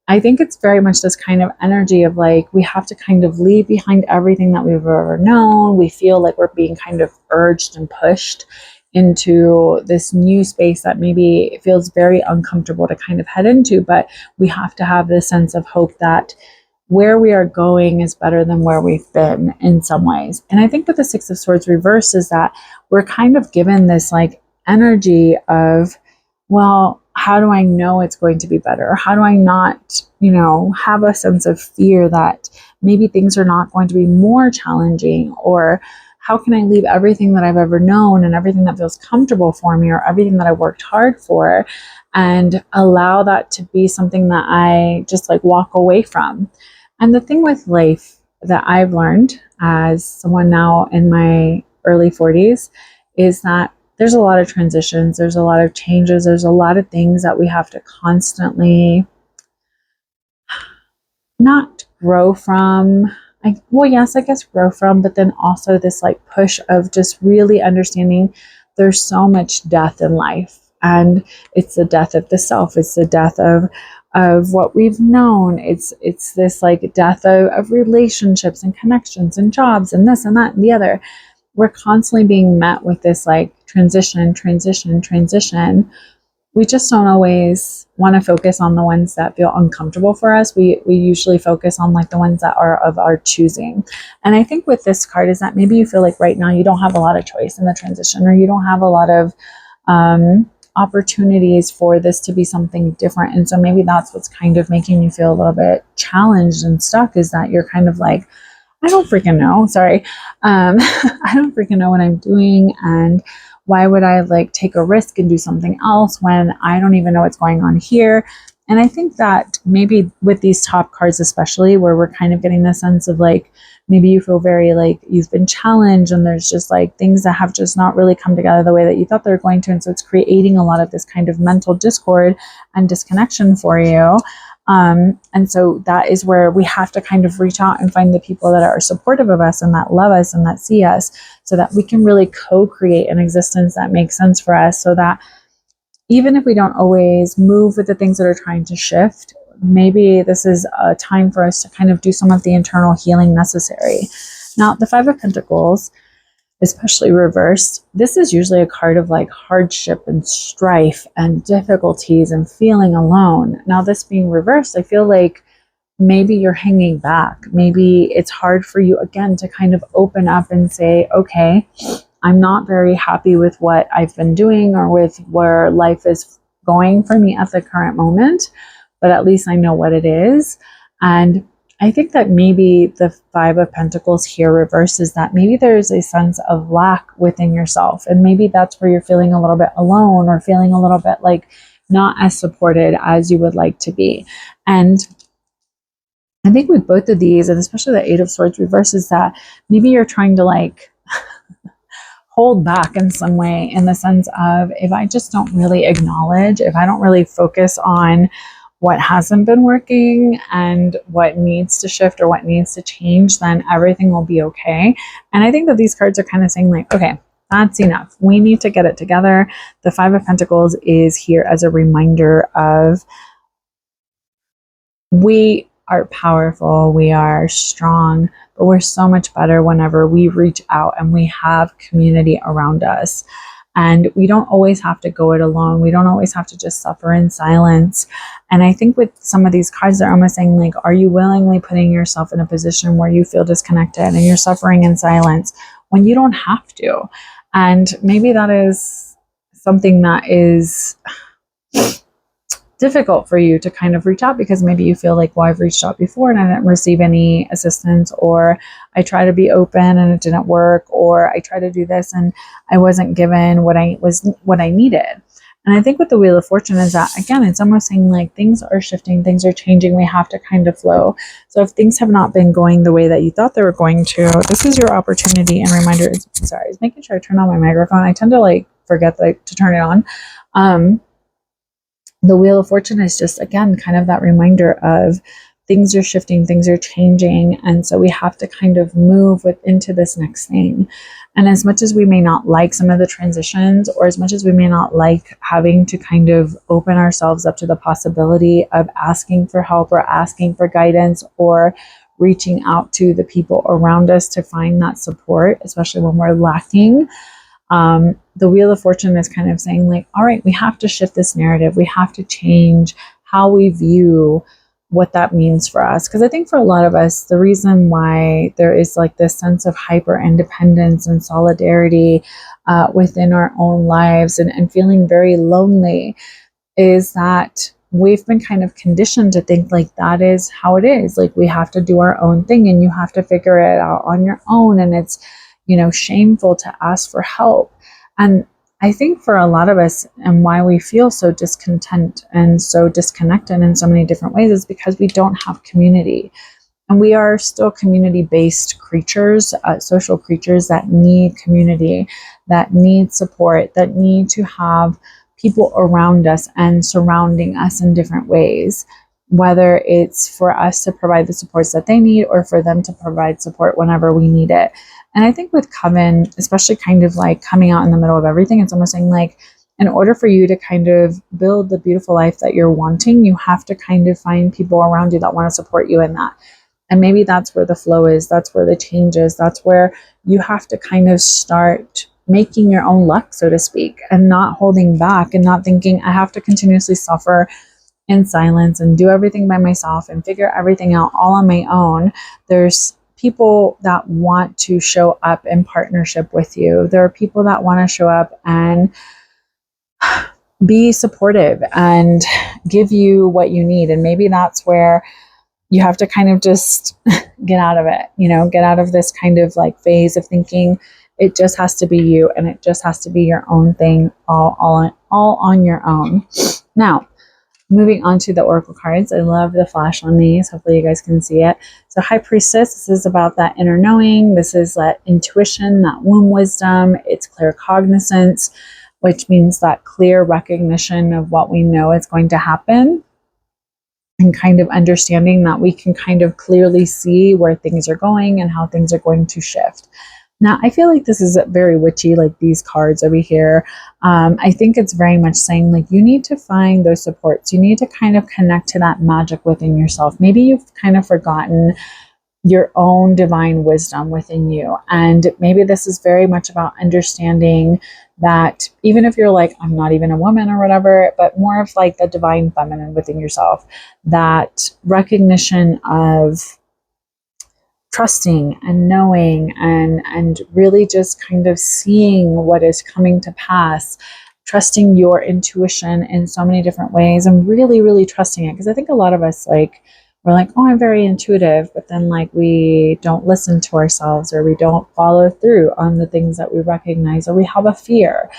I think it's very much this kind of energy of like, we have to kind of leave behind everything that we've ever known. We feel like we're being kind of urged and pushed into this new space that maybe feels very uncomfortable to kind of head into, but we have to have this sense of hope that where we are going is better than where we've been in some ways. And I think with the Six of Swords reverse is that we're kind of given this like energy of, well, how do I know it's going to be better? How do I not, have a sense of fear that maybe things are not going to be more challenging? Or how can I leave everything that I've ever known and everything that feels comfortable for me, or everything that I worked hard for, and allow that to be something that I just like walk away from? And the thing with life that I've learned as someone now in my early 40s is that there's a lot of transitions, there's a lot of changes, there's a lot of things that we have to constantly not grow from. Yes, I guess grow from, but then also this like push of just really understanding there's so much death in life. And it's the death of the self. It's the death of what we've known. It's this like death of relationships and connections and jobs and this and that and the other. We're constantly being met with this like transition. We just don't always want to focus on the ones that feel uncomfortable for us. We usually focus on like the ones that are of our choosing. And I think with this card is that maybe you feel like right now you don't have a lot of choice in the transition, or you don't have a lot of opportunities for this to be something different. And so maybe that's what's kind of making you feel a little bit challenged and stuck, is that you're kind of like, I don't freaking know. Sorry. I don't freaking know what I'm doing. And why would I like take a risk and do something else when I don't even know what's going on here? And I think that maybe with these top cards, especially where we're kind of getting the sense of like maybe you feel very like you've been challenged and there's just like things that have just not really come together the way that you thought they were going to. And so it's creating a lot of this kind of mental discord and disconnection for you. And so that is where we have to kind of reach out and find the people that are supportive of us and that love us and that see us, so that we can really co-create an existence that makes sense for us, so that even if we don't always move with the things that are trying to shift, maybe this is a time for us to kind of do some of the internal healing necessary. Now, the Five of Pentacles, especially reversed, this is usually a card of like hardship and strife and difficulties and feeling alone. Now, this being reversed, I feel like maybe you're hanging back. Maybe it's hard for you again to kind of open up and say, okay, I'm not very happy with what I've been doing or with where life is going for me at the current moment, but at least I know what it is. And I think that maybe the Five of Pentacles here reverses that. Maybe there's a sense of lack within yourself. And maybe that's where you're feeling a little bit alone or feeling a little bit like not as supported as you would like to be. And I think with both of these, and especially the Eight of Swords reverses that, maybe you're trying to like hold back in some way, in the sense of, if I just don't really acknowledge, if I don't really focus on what hasn't been working and what needs to shift or what needs to change, then everything will be okay. And I think that these cards are kind of saying like, okay, that's enough. We need to get it together. The Five of Pentacles is here as a reminder of, we are powerful, we are strong, but we're so much better whenever we reach out and we have community around us. And we don't always have to go it alone. We don't always have to just suffer in silence. And I think with some of these cards, they're almost saying like, are you willingly putting yourself in a position where you feel disconnected and you're suffering in silence when you don't have to? And maybe that is something that is difficult for you to kind of reach out, because maybe you feel like, well, I've reached out before and I didn't receive any assistance, or I try to be open and it didn't work, or I try to do this and I wasn't given what I needed. And I think with the Wheel of Fortune is that, again, it's almost saying like things are shifting, things are changing, we have to kind of flow. So if things have not been going the way that you thought they were going to, this is your opportunity and reminder. Sorry, I was making sure I turn on my microphone. I tend to like forget to turn it on. The Wheel of Fortune is just, again, kind of that reminder of things are shifting, things are changing. And so we have to kind of move into this next thing. And as much as we may not like some of the transitions, or as much as we may not like having to kind of open ourselves up to the possibility of asking for help or asking for guidance or reaching out to the people around us to find that support, especially when we're lacking, the Wheel of Fortune is kind of saying like, all right, we have to shift this narrative. We have to change how we view what that means for us. Because I think for a lot of us, the reason why there is like this sense of hyper independence and solidarity within our own lives and feeling very lonely is that we've been kind of conditioned to think like that is how it is. Like we have to do our own thing and you have to figure it out on your own. And it's, shameful to ask for help. And I think for a lot of us, and why we feel so discontent and so disconnected in so many different ways, is because we don't have community. And we are still community-based creatures, social creatures that need community, that need support, that need to have people around us and surrounding us in different ways, whether it's for us to provide the supports that they need or for them to provide support whenever we need it. And I think with Coven, especially kind of like coming out in the middle of everything, it's almost saying like, in order for you to kind of build the beautiful life that you're wanting, you have to kind of find people around you that want to support you in that. And maybe that's where the flow is. That's where the change is. That's where you have to kind of start making your own luck, so to speak, and not holding back and not thinking I have to continuously suffer in silence and do everything by myself and figure everything out all on my own. There's people that want to show up in partnership with you. There are people that want to show up and be supportive and give you what you need. And maybe that's where you have to kind of just get out of it, get out of this kind of like phase of thinking it just has to be you and it just has to be your own thing all on your own. Now, Moving on to the oracle cards. I love the flash on these. Hopefully you guys can see it. So High Priestess, this is about that inner knowing. This is that intuition, that womb wisdom. It's clear cognizance, which means that clear recognition of what we know is going to happen, and kind of understanding that we can kind of clearly see where things are going and how things are going to shift. Now, I feel like this is very witchy, like these cards over here. I think it's very much saying like you need to find those supports. You need to kind of connect to that magic within yourself. Maybe you've kind of forgotten your own divine wisdom within you. And maybe this is very much about understanding that even if you're like, I'm not even a woman or whatever, but more of like the divine feminine within yourself, that recognition of trusting and knowing and really just kind of seeing what is coming to pass, trusting your intuition in so many different ways, and really, really trusting it. Because I think a lot of us, like, we're like, oh, I'm very intuitive, but then like we don't listen to ourselves, or we don't follow through on the things that we recognize, or we have a fear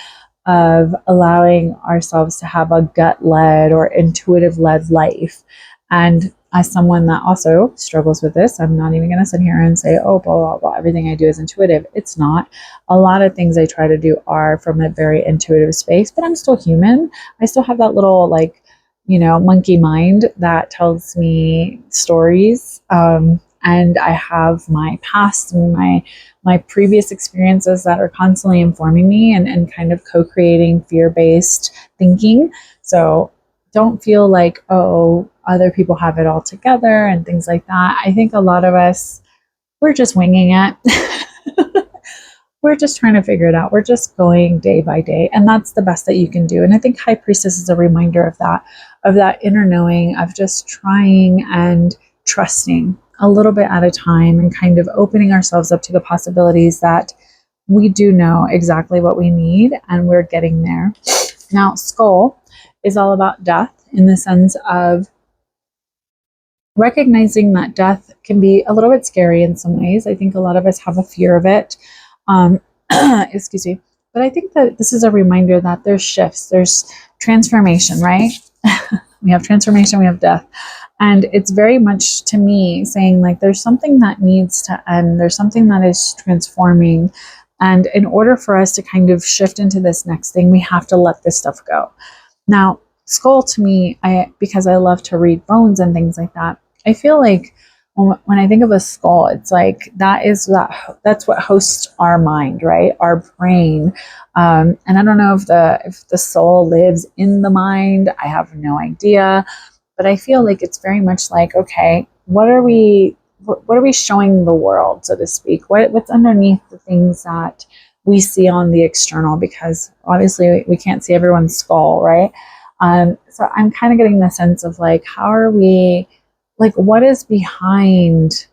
of allowing ourselves to have a gut-led or intuitive-led life. And as someone that also struggles with this, I'm not even going to sit here and say, oh, blah, blah, blah, everything I do is intuitive. It's not. A lot of things I try to do are from a very intuitive space, but I'm still human. I still have that little, like, monkey mind that tells me stories. And I have my past and my previous experiences that are constantly informing me and kind of co-creating fear-based thinking. So don't feel like, oh, other people have it all together and things like that. I think a lot of us, we're just winging it. We're just trying to figure it out. We're just going day by day. And that's the best that you can do. And I think High Priestess is a reminder of that inner knowing, of just trying and trusting a little bit at a time, and kind of opening ourselves up to the possibilities that we do know exactly what we need and we're getting there. Now, Skull is all about death, in the sense of recognizing that death can be a little bit scary in some ways. I think a lot of us have a fear of it. Excuse me. But I think that this is a reminder that there's shifts, there's transformation, right? We have transformation, we have death. And it's very much, to me, saying like there's something that needs to end. There's something that is transforming. And in order for us to kind of shift into this next thing, we have to let this stuff go. Now, Skull, to me, because I love to read bones and things like that, I feel like when I think of a skull, it's like that's what hosts our mind, right? Our brain. And I don't know if the soul lives in the mind. I have no idea. But I feel like it's very much like, okay, what are we showing the world, so to speak? What's underneath the things that we see on the external? Because obviously we can't see everyone's skull, right? So I'm kind of getting the sense of like, how are we, like, what is behind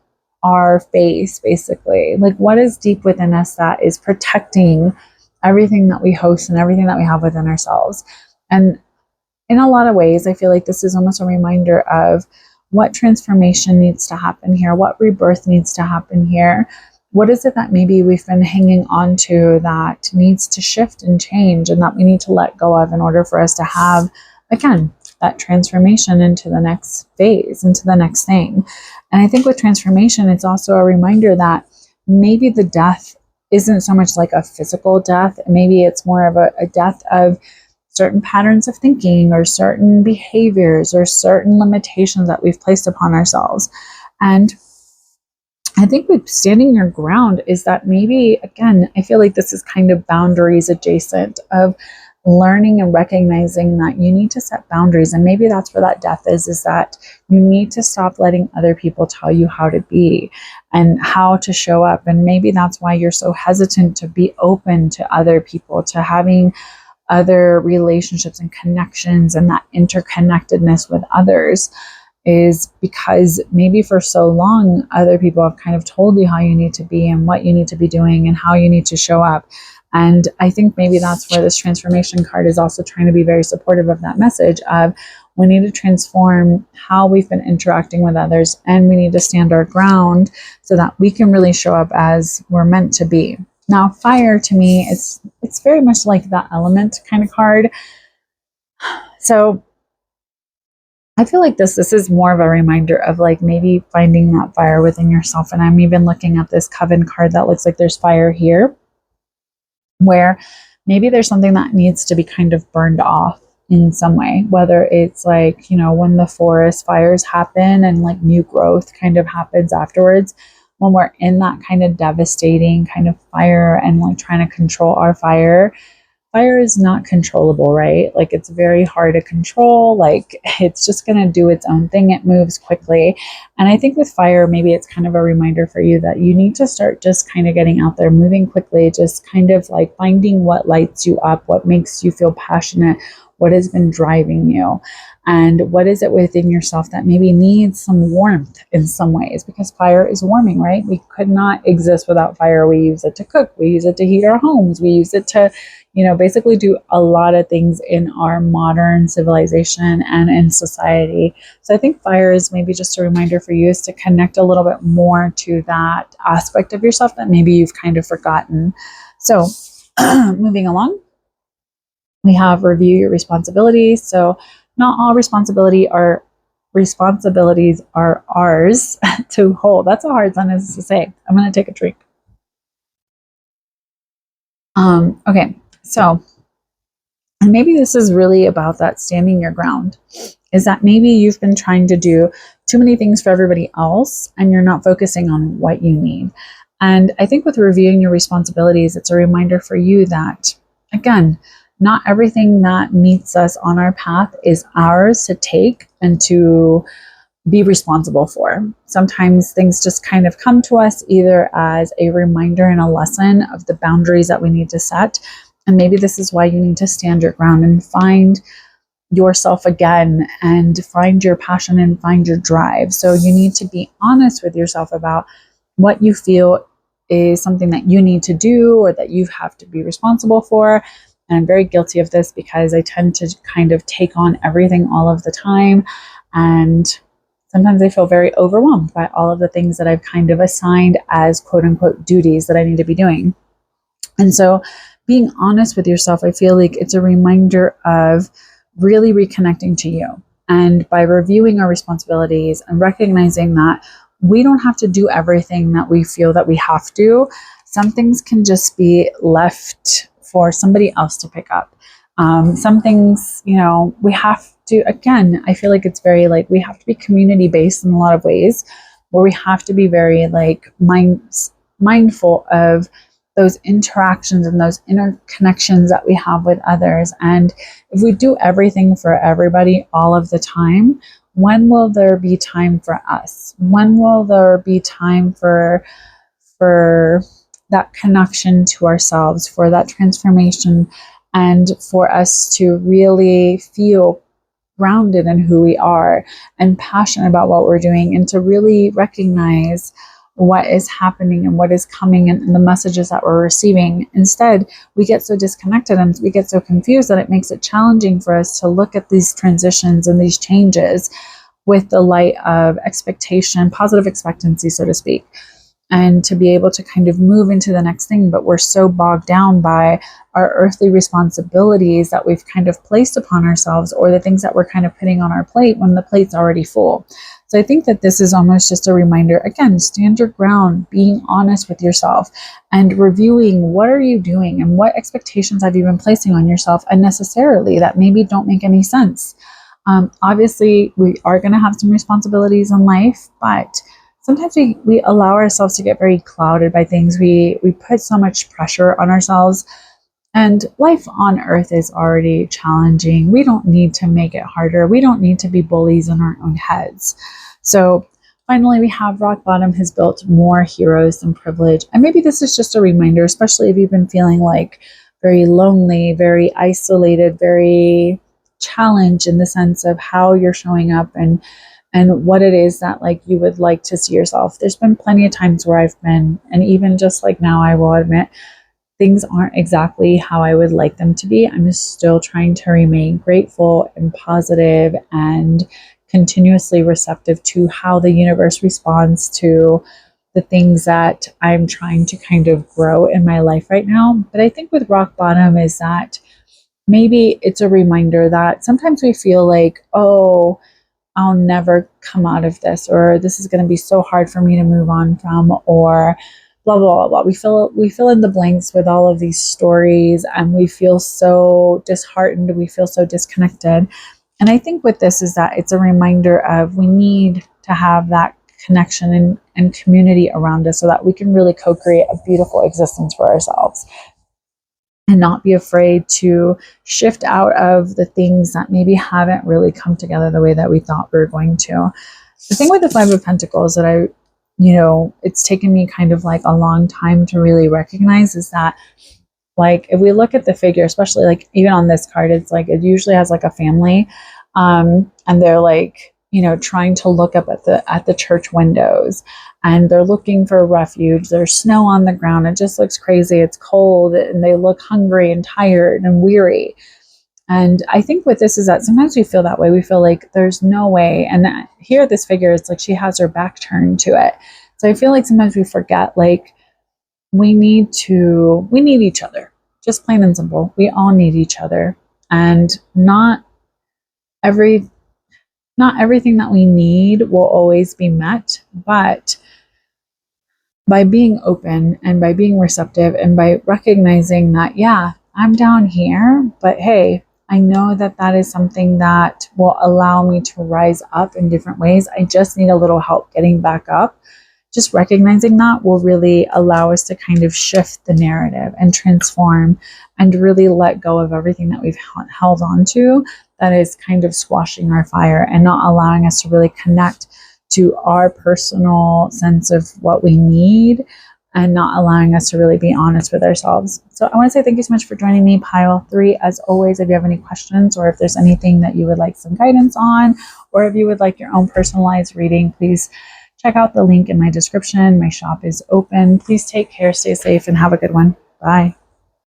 our face, basically? Like, what is deep within us that is protecting everything that we host and everything that we have within ourselves? And in a lot of ways, I feel like this is almost a reminder of what transformation needs to happen here, what rebirth needs to happen here. What is it that maybe we've been hanging on to that needs to shift and change, and that we need to let go of in order for us to have, again, that transformation into the next phase, into the next thing. And I think with transformation, it's also a reminder that maybe the death isn't so much like a physical death. Maybe it's more of a death of certain patterns of thinking, or certain behaviors, or certain limitations that we've placed upon ourselves. And I think with standing your ground is that maybe, again, I feel like this is kind of boundaries adjacent, of learning and recognizing that you need to set boundaries. And maybe that's where that death is that you need to stop letting other people tell you how to be and how to show up. And maybe that's why you're so hesitant to be open to other people, to having other relationships and connections, and that interconnectedness with others, is because maybe for so long other people have kind of told you how you need to be and what you need to be doing and how you need to show up. And I think maybe that's where this transformation card is also trying to be very supportive of that message of, we need to transform how we've been interacting with others, and we need to stand our ground so that we can really show up as we're meant to be. Now, fire, to me, it's very much like that element kind of card. So I feel like this is more of a reminder of like maybe finding that fire within yourself. And I'm even looking at this coven card that looks like there's fire here, where maybe there's something that needs to be kind of burned off in some way, whether it's like, you know, when the forest fires happen and like new growth kind of happens afterwards, when we're in that kind of devastating kind of fire and like trying to control our fire. Fire is not controllable, right? Like it's very hard to control. Like it's just going to do its own thing. It moves quickly. And I think with fire, maybe it's kind of a reminder for you that you need to start just kind of getting out there, moving quickly, just kind of like finding what lights you up, what makes you feel passionate, what has been driving you. And what is it within yourself that maybe needs some warmth in some ways? Because fire is warming, right? We could not exist without fire. We use it to cook. We use it to heat our homes. We use it to, you know, basically do a lot of things in our modern civilization and in society. So I think fire is maybe just a reminder for you is to connect a little bit more to that aspect of yourself that maybe you've kind of forgotten. So moving along, we have review your responsibilities. So not all responsibilities are ours to hold. That's a hard sentence to say. I'm going to take a drink. Okay, so and maybe this is really about that standing your ground. Is that maybe you've been trying to do too many things for everybody else and you're not focusing on what you need. And I think with reviewing your responsibilities, it's a reminder for you that, again, not everything that meets us on our path is ours to take and to be responsible for. Sometimes things just kind of come to us either as a reminder and a lesson of the boundaries that we need to set. And maybe this is why you need to stand your ground and find yourself again and find your passion and find your drive. So you need to be honest with yourself about what you feel is something that you need to do or that you have to be responsible for. And I'm very guilty of this because I tend to kind of take on everything all of the time. And sometimes I feel very overwhelmed by all of the things that I've kind of assigned as quote unquote duties that I need to be doing. And so being honest with yourself, I feel like it's a reminder of really reconnecting to you. And by reviewing our responsibilities and recognizing that we don't have to do everything that we feel that we have to, some things can just be left for somebody else to pick up. Some things, you know, we have to, again, I feel like it's very like we have to be community based in a lot of ways, where we have to be very like mindful of those interactions and those interconnections that we have with others. And if we do everything for everybody all of the time, when will there be time for us? When will there be time for that connection to ourselves, for that transformation, and for us to really feel grounded in who we are and passionate about what we're doing, and to really recognize what is happening and what is coming and the messages that we're receiving. Instead, we get so disconnected and we get so confused that it makes it challenging for us to look at these transitions and these changes with the light of expectation, positive expectancy, so to speak, and to be able to kind of move into the next thing. But we're so bogged down by our earthly responsibilities that we've kind of placed upon ourselves, or the things that we're kind of putting on our plate when the plate's already full. So I think that this is almost just a reminder, again, stand your ground, being honest with yourself and reviewing what are you doing and what expectations have you been placing on yourself unnecessarily that maybe don't make any sense. Obviously, we are going to have some responsibilities in life, but sometimes we allow ourselves to get very clouded by things. We put so much pressure on ourselves, and life on earth is already challenging. We don't need to make it harder. We don't need to be bullies in our own heads. So finally, we have rock bottom has built more heroes than privilege. And maybe this is just a reminder, especially if you've been feeling like very lonely, very isolated, very challenged in the sense of how you're showing up and what it is that like you would like to see yourself. There's been plenty of times where I've been, and even just like now, I will admit, things aren't exactly how I would like them to be. I'm just still trying to remain grateful and positive and continuously receptive to how the universe responds to the things that I'm trying to kind of grow in my life right now. But I think with rock bottom is that maybe it's a reminder that sometimes we feel like, oh, I'll never come out of this, or this is going to be so hard for me to move on from, or blah, blah, blah, blah. We fill in the blanks with all of these stories, and we feel so disheartened. We feel so disconnected. And I think with this is that it's a reminder of we need to have that connection and community around us so that we can really co-create a beautiful existence for ourselves, and not be afraid to shift out of the things that maybe haven't really come together the way that we thought we were going to. The thing with the Five of Pentacles that it's taken me kind of like a long time to really recognize is that, like, if we look at the figure, especially like even on this card, it's like it usually has like a family, and they're like, trying to look up at the church windows, and they're looking for refuge. There's snow on the ground. It just looks crazy. It's cold, and they look hungry and tired and weary. And I think with this is that sometimes we feel that way. We feel like there's no way. And here, this figure, it's like she has her back turned to it. So I feel like sometimes we forget, like, we need each other. Just plain and simple. We all need each other. And not everything that we need will always be met, but by being open and by being receptive and by recognizing that, yeah, I'm down here, but hey, I know that that is something that will allow me to rise up in different ways. I just need a little help getting back up. Just recognizing that will really allow us to kind of shift the narrative and transform and really let go of everything that we've held on to that is kind of squashing our fire and not allowing us to really connect to our personal sense of what we need, and not allowing us to really be honest with ourselves. So I want to say thank you so much for joining me, Pile 3. As always, if you have any questions, or if there's anything that you would like some guidance on, or if you would like your own personalized reading, please check out the link in my description. My shop is open. Please take care, stay safe, and have a good one. Bye.